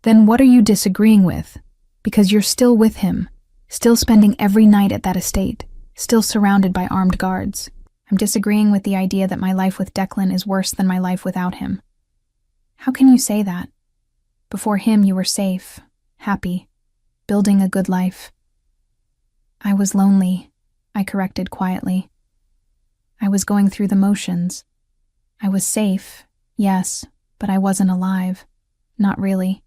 Then what are you disagreeing with? Because you're still with him, still spending every night at that estate, still surrounded by armed guards. I'm disagreeing with the idea that my life with Declan is worse than my life without him. How can you say that? Before him you were safe, happy, building a good life. I was lonely, I corrected quietly. I was going through the motions. I was safe, yes, but I wasn't alive. Not really.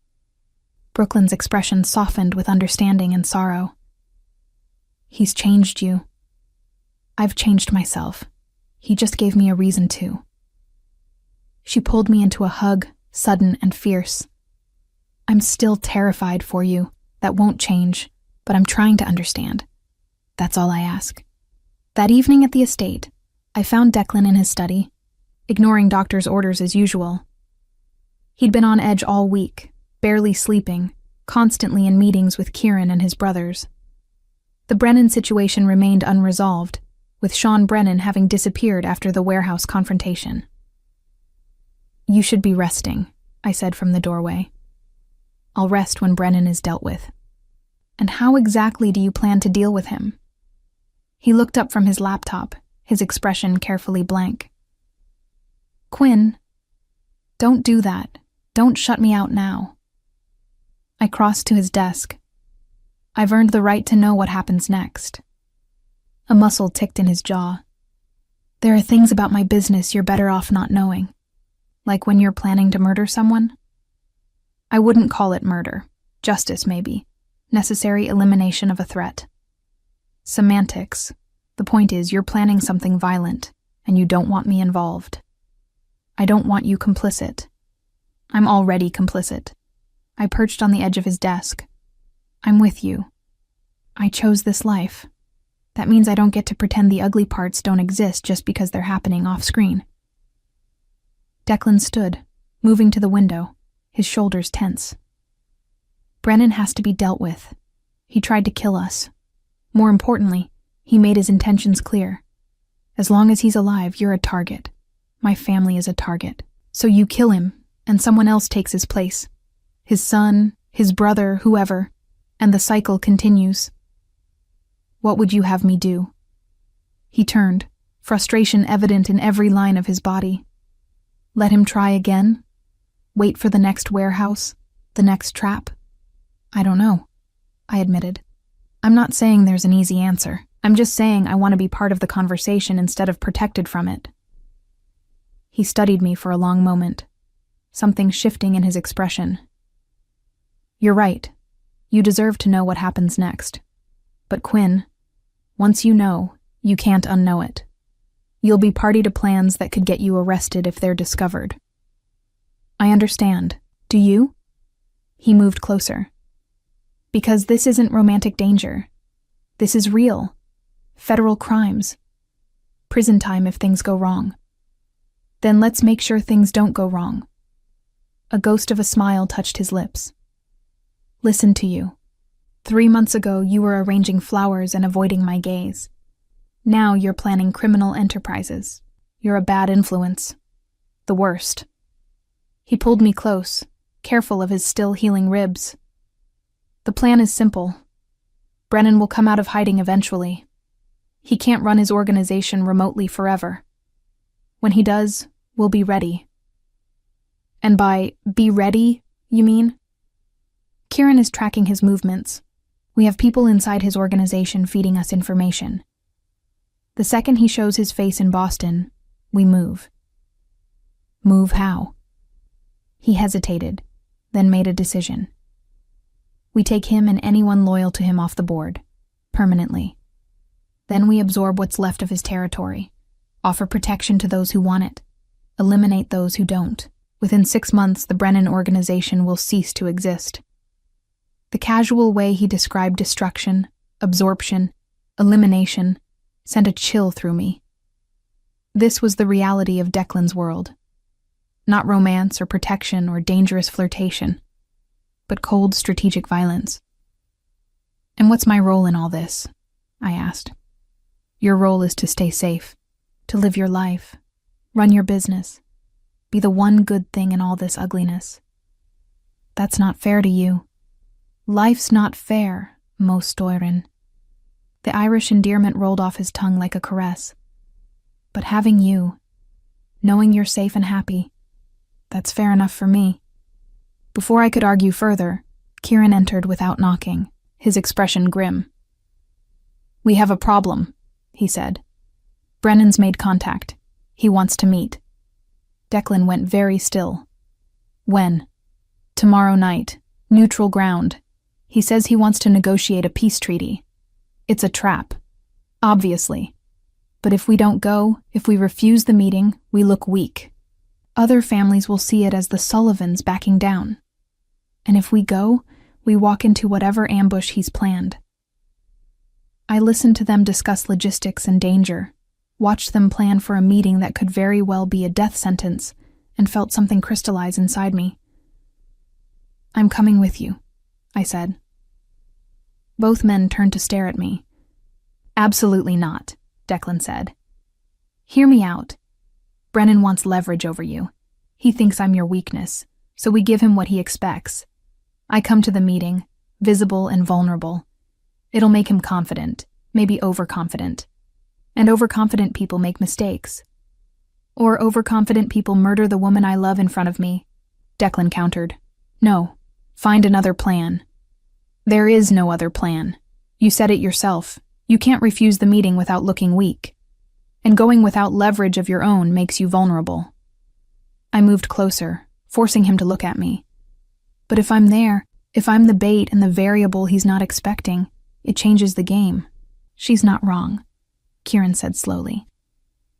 Brooklyn's expression softened with understanding and sorrow. He's changed you. I've changed myself. He just gave me a reason to. She pulled me into a hug, sudden and fierce. I'm still terrified for you. That won't change, but I'm trying to understand. That's all I ask. That evening at the estate, I found Declan in his study, ignoring doctor's orders as usual. He'd been on edge all week, barely sleeping, constantly in meetings with Kieran and his brothers. The Brennan situation remained unresolved, with Sean Brennan having disappeared after the warehouse confrontation. You should be resting, I said from the doorway. I'll rest when Brennan is dealt with. And how exactly do you plan to deal with him? He looked up from his laptop, his expression carefully blank. Quinn, don't do that. Don't shut me out now. I crossed to his desk. I've earned the right to know what happens next. A muscle ticked in his jaw. There are things about my business you're better off not knowing. Like when you're planning to murder someone? I wouldn't call it murder. Justice, maybe. Necessary elimination of a threat. Semantics. The point is, you're planning something violent, and you don't want me involved. I don't want you complicit. I'm already complicit. I perched on the edge of his desk. I'm with you. I chose this life. That means I don't get to pretend the ugly parts don't exist just because they're happening off-screen. Declan stood, moving to the window, his shoulders tense. Brennan has to be dealt with. He tried to kill us. More importantly, he made his intentions clear. As long as he's alive, you're a target. My family is a target. So you kill him, and someone else takes his place. His son, his brother, whoever, and the cycle continues. What would you have me do? He turned, frustration evident in every line of his body. Let him try again? Wait for the next warehouse? The next trap? I don't know, I admitted. I'm not saying there's an easy answer. I'm just saying I want to be part of the conversation instead of protected from it. He studied me for a long moment, something shifting in his expression. You're right. You deserve to know what happens next. But Quinn, once you know, you can't unknow it. You'll be party to plans that could get you arrested if they're discovered. I understand. Do you? He moved closer. Because this isn't romantic danger. This is real. Federal crimes. Prison time if things go wrong. Then let's make sure things don't go wrong. A ghost of a smile touched his lips. Listen to you. 3 months ago, you were arranging flowers and avoiding my gaze. Now you're planning criminal enterprises. You're a bad influence. The worst. He pulled me close, careful of his still healing ribs. The plan is simple. Brennan will come out of hiding eventually. He can't run his organization remotely forever. When he does, we'll be ready. And by be ready, you mean? Kieran is tracking his movements. We have people inside his organization feeding us information. The second he shows his face in Boston, we move. Move how? He hesitated, then made a decision. We take him and anyone loyal to him off the board, permanently. Then we absorb what's left of his territory, offer protection to those who want it, eliminate those who don't. Within 6 months, the Brennan organization will cease to exist. The casual way he described destruction, absorption, elimination, sent a chill through me. This was the reality of Declan's world. Not romance or protection or dangerous flirtation, but cold strategic violence. And what's my role in all this? I asked. Your role is to stay safe, to live your life, run your business, be the one good thing in all this ugliness. That's not fair to you. Life's not fair, Mo Stoirin. The Irish endearment rolled off his tongue like a caress. But having you, knowing you're safe and happy, that's fair enough for me. Before I could argue further, Kieran entered without knocking, his expression grim. We have a problem, he said. Brennan's made contact. He wants to meet. Declan went very still. When? Tomorrow night, Neutral ground. He says he wants to negotiate a peace treaty. It's a trap. Obviously. But if we don't go, if we refuse the meeting, we look weak. Other families will see it as the Sullivans backing down. And if we go, we walk into whatever ambush he's planned. I listened to them discuss logistics and danger, watched them plan for a meeting that could very well be a death sentence, and felt something crystallize inside me. "I'm coming with you," I said. Both men turned to stare at me. "Absolutely not," Declan said. "Hear me out. Brennan wants leverage over you. He thinks I'm your weakness, so we give him what he expects. I come to the meeting, visible and vulnerable. It'll make him confident, maybe overconfident. And overconfident people make mistakes. Or overconfident people murder the woman I love in front of me," Declan countered. "No, find another plan." "There is no other plan. You said it yourself. You can't refuse the meeting without looking weak. And going without leverage of your own makes you vulnerable." I moved closer, forcing him to look at me. "But if I'm there, if I'm the bait and the variable he's not expecting, it changes the game." "She's not wrong," Kieran said slowly.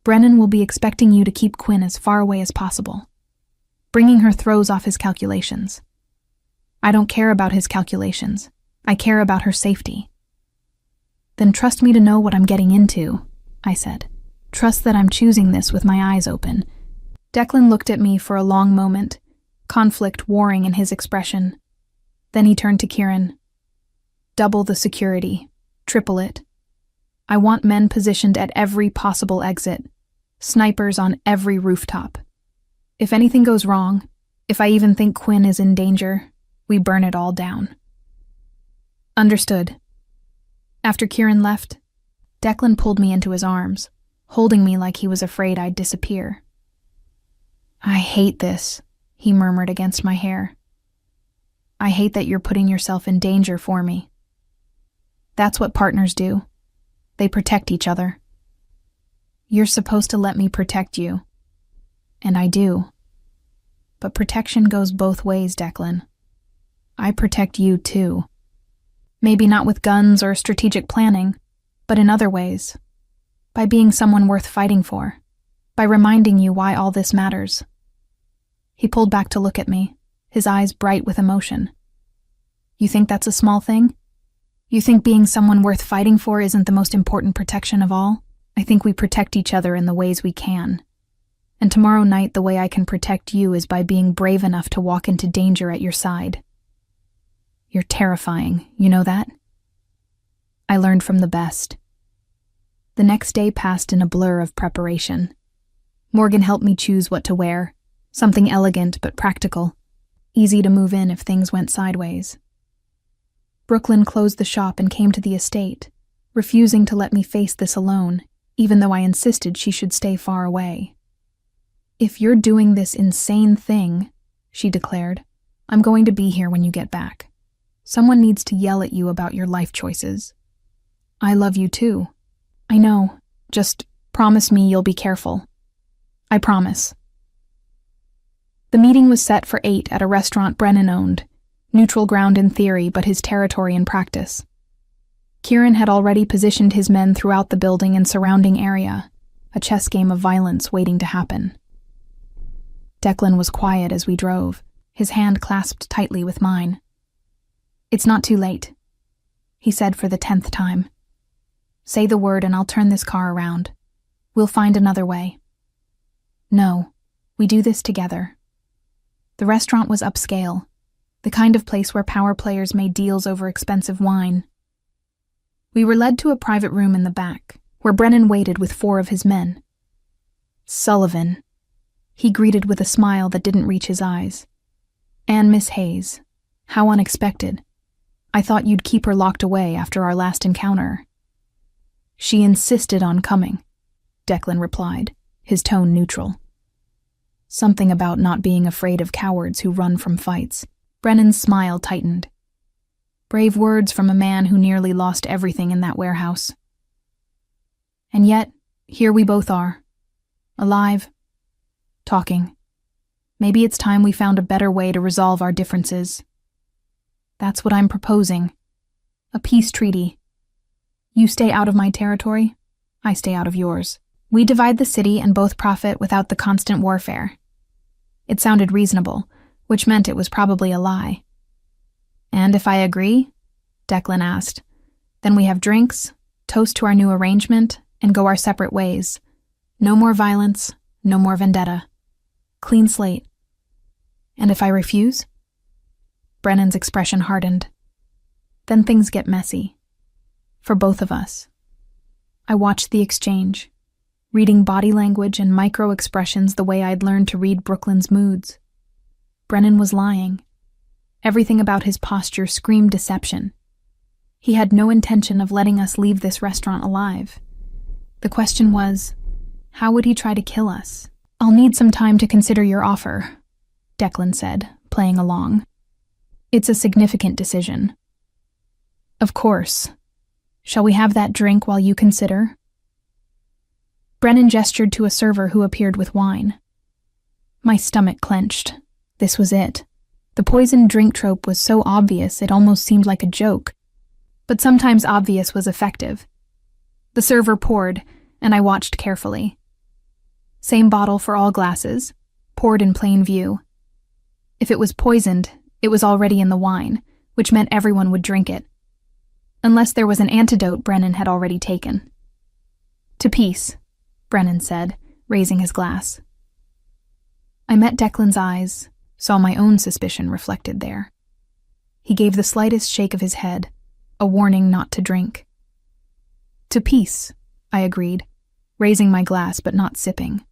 "Brennan will be expecting you to keep Quinn as far away as possible. Bringing her throws off his calculations. I don't care about his calculations. I care about her safety." "Then trust me to know what I'm getting into," I said. "Trust that I'm choosing this with my eyes open." Declan looked at me for a long moment, conflict warring in his expression. Then he turned to Kieran. "Double the security. Triple it. I want men positioned at every possible exit. Snipers on every rooftop. If anything goes wrong, if I even think Quinn is in danger, we burn it all down." "Understood." After Kieran left, Declan pulled me into his arms, holding me like he was afraid I'd disappear. "I hate this," he murmured against my hair. "I hate that you're putting yourself in danger for me." "That's what partners do. They protect each other." "You're supposed to let me protect you." "And I do. But protection goes both ways, Declan. I protect you too. Maybe not with guns or strategic planning, but in other ways. By being someone worth fighting for. By reminding you why all this matters." He pulled back to look at me, his eyes bright with emotion. "You think that's a small thing? You think being someone worth fighting for isn't the most important protection of all? I think we protect each other in the ways we can. And tomorrow night the way I can protect you is by being brave enough to walk into danger at your side. You're terrifying, you know that? I learned from the best." The next day passed in a blur of preparation. Morgan helped me choose what to wear, something elegant but practical, easy to move in if things went sideways. Brooklyn closed the shop and came to the estate, refusing to let me face this alone, even though I insisted she should stay far away. "If you're doing this insane thing," she declared, "I'm going to be here when you get back. Someone needs to yell at you about your life choices." "I love you too." "I know. Just promise me you'll be careful." "I promise." The meeting was set for 8 at a restaurant Brennan owned, neutral ground in theory but his territory in practice. Kieran had already positioned his men throughout the building and surrounding area, a chess game of violence waiting to happen. Declan was quiet as we drove, his hand clasped tightly with mine. "It's not too late," he said for the 10th time. "Say the word and I'll turn this car around. We'll find another way." "No, we do this together." The restaurant was upscale, the kind of place where power players made deals over expensive wine. We were led to a private room in the back, where Brennan waited with 4 of his men. "Sullivan," he greeted with a smile that didn't reach his eyes. "And Miss Hayes. How unexpected. I thought you'd keep her locked away after our last encounter." "She insisted on coming," Declan replied, his tone neutral. Something about not being afraid of cowards who run from fights. Brennan's smile tightened. Brave words from a man who nearly lost everything in that warehouse. And yet, here we both are. Alive. Talking. Maybe it's time we found a better way to resolve our differences. That's what I'm proposing. A peace treaty. You stay out of my territory, I stay out of yours. We divide the city and both profit without the constant warfare. It sounded reasonable, which meant it was probably a lie. And if I agree? Declan asked. Then we have drinks, toast to our new arrangement, and go our separate ways. No more violence, no more vendetta. Clean slate. And if I refuse? Brennan's expression hardened. Then things get messy. For both of us. I watched the exchange, reading body language and micro-expressions the way I'd learned to read Brooklyn's moods. Brennan was lying. Everything about his posture screamed deception. He had no intention of letting us leave this restaurant alive. The question was, how would he try to kill us? I'll need some time to consider your offer, Declan said, playing along. It's a significant decision. Of course. Shall we have that drink while you consider? Brennan gestured to a server who appeared with wine. My stomach clenched. This was it. The poisoned drink trope was so obvious it almost seemed like a joke. But sometimes obvious was effective. The server poured, and I watched carefully. Same bottle for all glasses, poured in plain view. If it was poisoned, it was already in the wine, which meant everyone would drink it. Unless there was an antidote Brennan had already taken. To peace, Brennan said, raising his glass. I met Declan's eyes, saw my own suspicion reflected there. He gave the slightest shake of his head, a warning not to drink. To peace, I agreed, raising my glass but not sipping.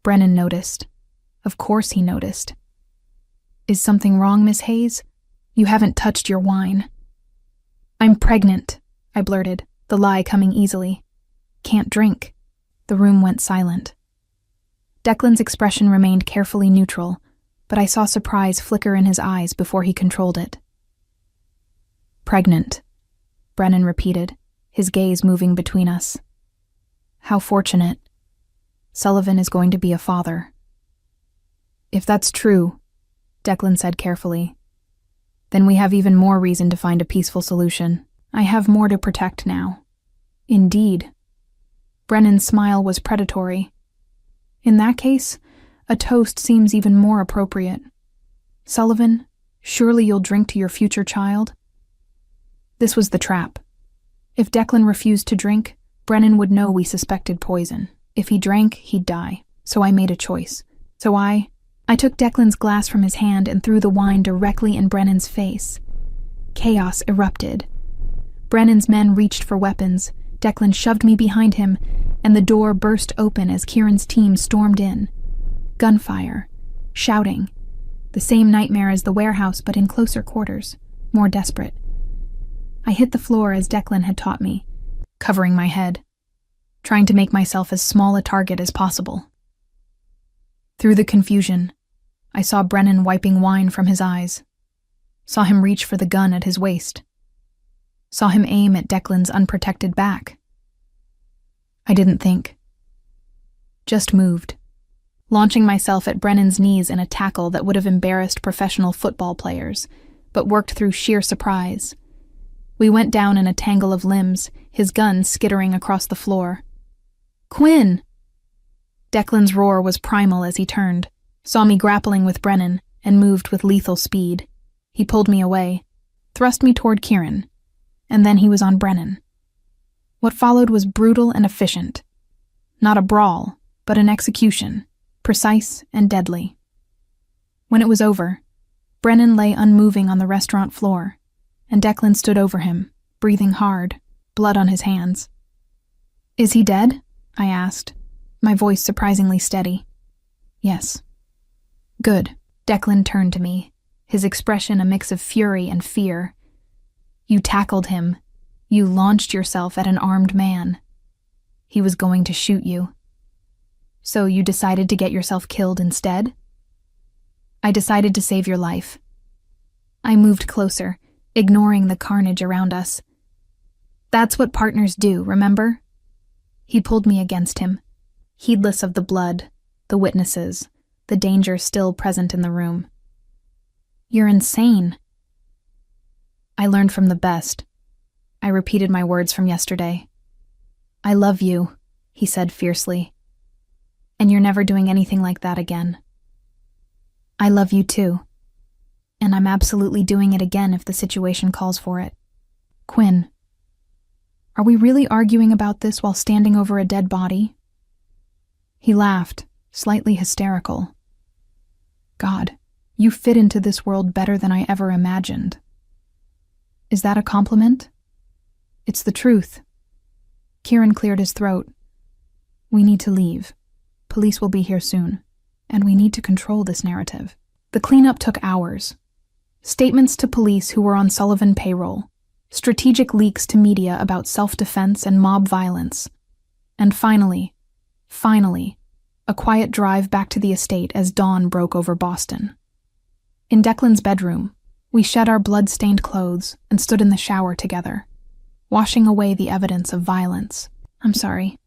Brennan noticed. Of course he noticed. Is something wrong, Miss Hayes? You haven't touched your wine. I'm pregnant, I blurted, the lie coming easily. Can't drink. The room went silent. Declan's expression remained carefully neutral, but I saw surprise flicker in his eyes before he controlled it. Pregnant, Brennan repeated, his gaze moving between us. How fortunate. Sullivan is going to be a father. If that's true, Declan said carefully, then we have even more reason to find a peaceful solution. I have more to protect now. Indeed. Brennan's smile was predatory. In that case, a toast seems even more appropriate. Sullivan, surely you'll drink to your future child? This was the trap. If Declan refused to drink, Brennan would know we suspected poison. If he drank, he'd die. So I made a choice. I took Declan's glass from his hand and threw the wine directly in Brennan's face. Chaos erupted. Brennan's men reached for weapons. Declan shoved me behind him, and the door burst open as Kieran's team stormed in. Gunfire. Shouting. The same nightmare as the warehouse, but in closer quarters. More desperate. I hit the floor as Declan had taught me, covering my head, trying to make myself as small a target as possible. Through the confusion, I saw Brennan wiping wine from his eyes, saw him reach for the gun at his waist, saw him aim at Declan's unprotected back. I didn't think. Just moved, launching myself at Brennan's knees in a tackle that would have embarrassed professional football players, but worked through sheer surprise. We went down in a tangle of limbs, his gun skittering across the floor. Quinn! Declan's roar was primal as he turned, saw me grappling with Brennan, and moved with lethal speed. He pulled me away, thrust me toward Kieran, and then he was on Brennan. What followed was brutal and efficient. Not a brawl, but an execution, precise and deadly. When it was over, Brennan lay unmoving on the restaurant floor, and Declan stood over him, breathing hard, blood on his hands. Is he dead? I asked, my voice surprisingly steady. Yes. Good. Declan turned to me, his expression a mix of fury and fear. You tackled him. You launched yourself at an armed man. He was going to shoot you. So you decided to get yourself killed instead? I decided to save your life. I moved closer, ignoring the carnage around us. That's what partners do, remember? He pulled me against him, heedless of the blood, the witnesses, the danger still present in the room. You're insane. I learned from the best. I repeated my words from yesterday. I love you, he said fiercely. And you're never doing anything like that again. I love you too. And I'm absolutely doing it again if the situation calls for it. Quinn, are we really arguing about this while standing over a dead body? He laughed, slightly hysterical. God, you fit into this world better than I ever imagined. Is that a compliment? It's the truth. Kieran cleared his throat. We need to leave. Police will be here soon, and we need to control this narrative. The cleanup took hours. Statements to police who were on Sullivan payroll, strategic leaks to media about self-defense and mob violence, and finally, a quiet drive back to the estate as dawn broke over Boston. In Declan's bedroom, we shed our blood-stained clothes and stood in the shower together, washing away the evidence of violence. I'm sorry,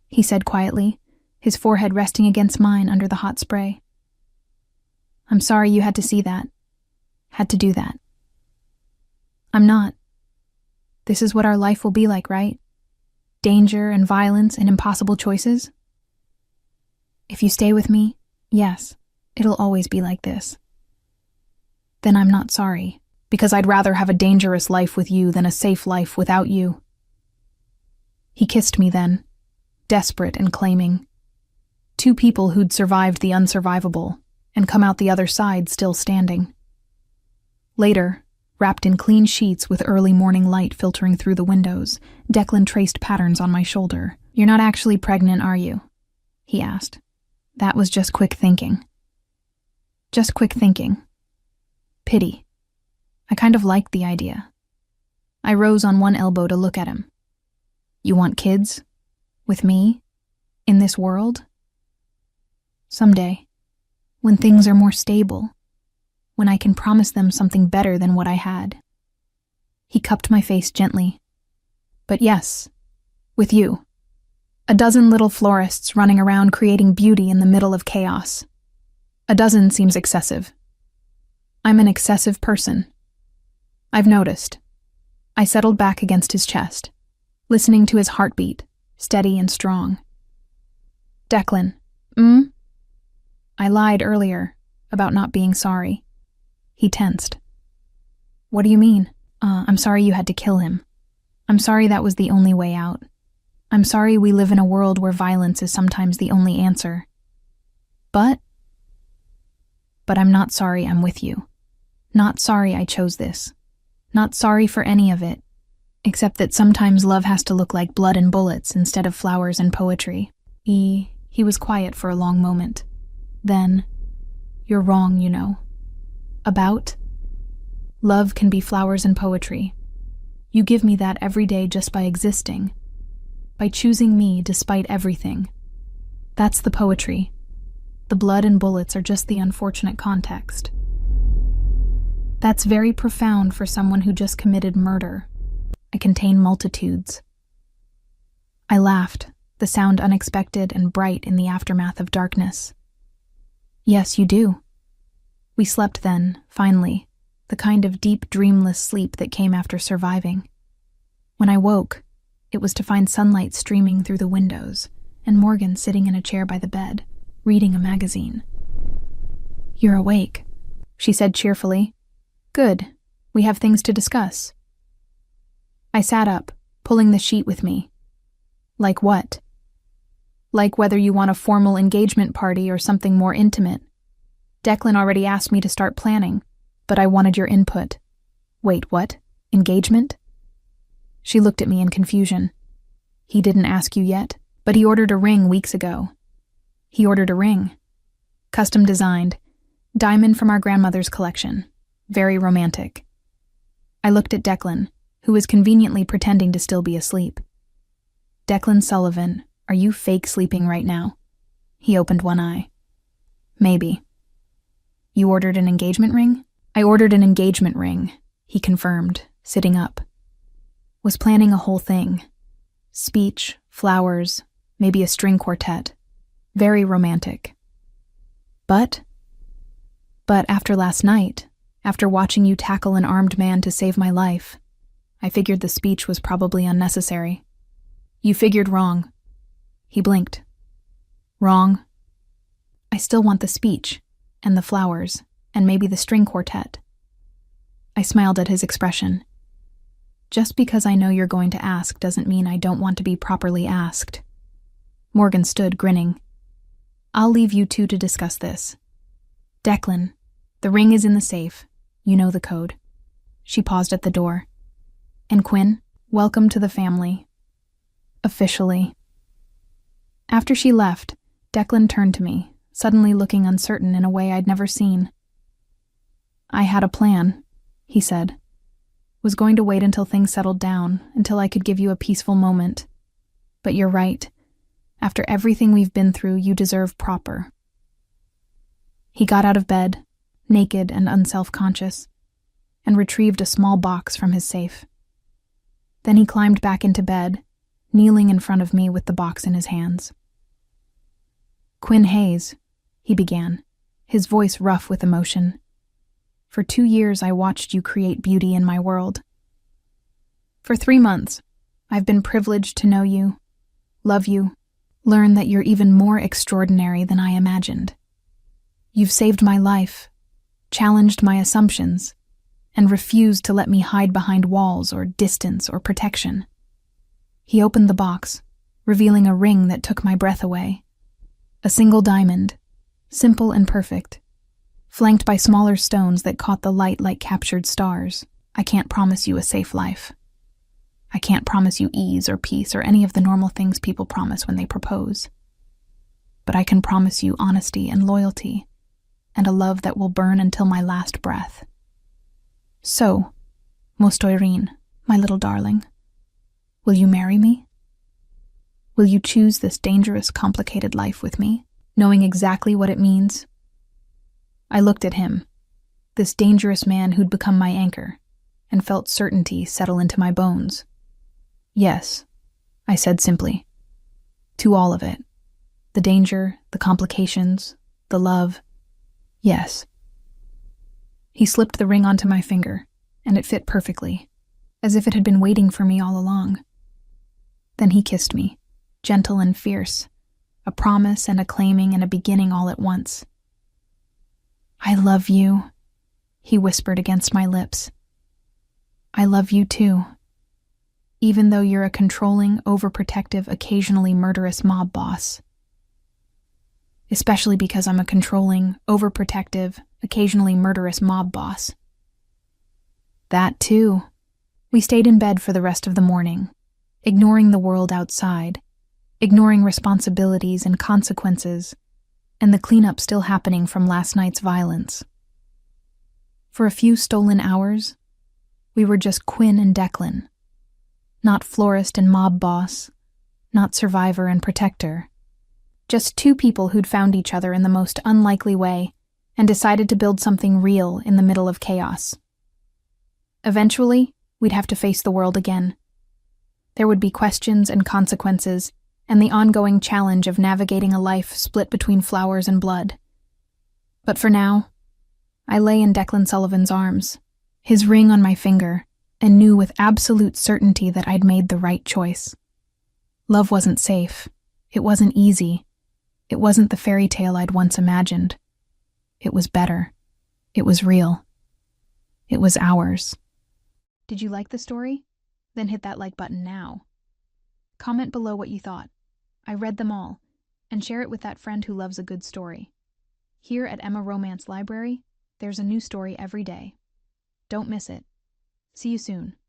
he said quietly, his forehead resting against mine under the hot spray. I'm sorry you had to see that. Had to do that. I'm not. This is what our life will be like, right? Danger and violence and impossible choices? If you stay with me, yes, it'll always be like this. Then I'm not sorry, because I'd rather have a dangerous life with you than a safe life without you. He kissed me then, desperate and claiming. Two people who'd survived the unsurvivable and come out the other side still standing. Later, wrapped in clean sheets with early morning light filtering through the windows, Declan traced patterns on my shoulder. You're not actually pregnant, are you? He asked. That was just quick thinking. Just quick thinking. Pity. I kind of liked the idea. I rose on one elbow to look at him. You want kids? With me? In this world? Someday, when things are more stable, when I can promise them something better than what I had. He cupped my face gently. But yes, with you. A dozen little florists running around creating beauty in the middle of chaos. A dozen seems excessive. I'm an excessive person. I've noticed. I settled back against his chest, listening to his heartbeat, steady and strong. Declan, I lied earlier about not being sorry. He tensed. What do you mean? I'm sorry you had to kill him. I'm sorry that was the only way out. I'm sorry we live in a world where violence is sometimes the only answer. But I'm not sorry I'm with you. Not sorry I chose this. Not sorry for any of it, except that sometimes love has to look like blood and bullets instead of flowers and poetry. He was quiet for a long moment. Then, you're wrong, you know. About? Love can be flowers and poetry. You give me that every day just by existing. By choosing me despite everything. That's the poetry. The blood and bullets are just the unfortunate context. That's very profound for someone who just committed murder. I contain multitudes. I laughed, the sound unexpected and bright in the aftermath of darkness. Yes, you do. We slept then, finally, the kind of deep, dreamless sleep that came after surviving. When I woke, it was to find sunlight streaming through the windows and Morgan sitting in a chair by the bed, reading a magazine. You're awake, she said cheerfully. Good. We have things to discuss. I sat up, pulling the sheet with me. Like what? Like whether you want a formal engagement party or something more intimate. Declan already asked me to start planning, but I wanted your input. Wait, what? Engagement? She looked at me in confusion. He didn't ask you yet, but he ordered a ring weeks ago. He ordered a ring. Custom designed. Diamond from our grandmother's collection. Very romantic. I looked at Declan, who was conveniently pretending to still be asleep. Declan Sullivan, are you fake sleeping right now? He opened one eye. Maybe. You ordered an engagement ring? I ordered an engagement ring, he confirmed, sitting up. Was planning a whole thing. Speech, flowers, maybe a string quartet. Very romantic. But after last night, After watching you tackle an armed man to save my life, I figured the speech was probably unnecessary. You figured wrong. He blinked. Wrong? I still want the speech, and the flowers, and maybe the string quartet. I smiled at his expression. Just because I know you're going to ask doesn't mean I don't want to be properly asked. Morgan stood, grinning. I'll leave you two to discuss this. Declan, the ring is in the safe. You know the code. She paused at the door. And Quinn, welcome to the family. Officially. After she left, Declan turned to me, suddenly looking uncertain in a way I'd never seen. I had a plan, he said. Was going to wait until things settled down, until I could give you a peaceful moment. But you're right. After everything we've been through, you deserve proper. He got out of bed, naked and unself-conscious, and retrieved a small box from his safe. Then he climbed back into bed, kneeling in front of me with the box in his hands. Quinn Hayes, he began, his voice rough with emotion. For 2 years I watched you create beauty in my world. For 3 months, I've been privileged to know you, love you, learn that you're even more extraordinary than I imagined. You've saved my life, challenged my assumptions, and refused to let me hide behind walls or distance or protection. He opened the box, revealing a ring that took my breath away. A single diamond, simple and perfect, flanked by smaller stones that caught the light like captured stars. I can't promise you a safe life. I can't promise you ease or peace or any of the normal things people promise when they propose. But I can promise you honesty and loyalty, and a love that will burn until my last breath. So, Mostoirin, my little darling, will you marry me? Will you choose this dangerous, complicated life with me, knowing exactly what it means? I looked at him, this dangerous man who'd become my anchor, and felt certainty settle into my bones. Yes, I said simply. To all of it. The danger, the complications, the love. Yes. He slipped the ring onto my finger, and it fit perfectly, as if it had been waiting for me all along. Then he kissed me, gentle and fierce, a promise and a claiming and a beginning all at once. I love you, he whispered against my lips. I love you too, even though you're a controlling, overprotective, occasionally murderous mob boss. Especially because I'm a controlling, overprotective, occasionally murderous mob boss. That too. We stayed in bed for the rest of the morning, ignoring the world outside, ignoring responsibilities and consequences, and the cleanup still happening from last night's violence. For a few stolen hours, we were just Quinn and Declan. Not florist and mob boss, not survivor and protector. Just 2 people who'd found each other in the most unlikely way and decided to build something real in the middle of chaos. Eventually, we'd have to face the world again. There would be questions and consequences, and the ongoing challenge of navigating a life split between flowers and blood. But for now, I lay in Declan Sullivan's arms, his ring on my finger, and knew with absolute certainty that I'd made the right choice. Love wasn't safe. It wasn't easy. It wasn't the fairy tale I'd once imagined. It was better. It was real. It was ours. Did you like the story? Then hit that like button now. Comment below what you thought. I read them all, and share it with that friend who loves a good story. Here at Emma Romance Library, there's a new story every day. Don't miss it. See you soon.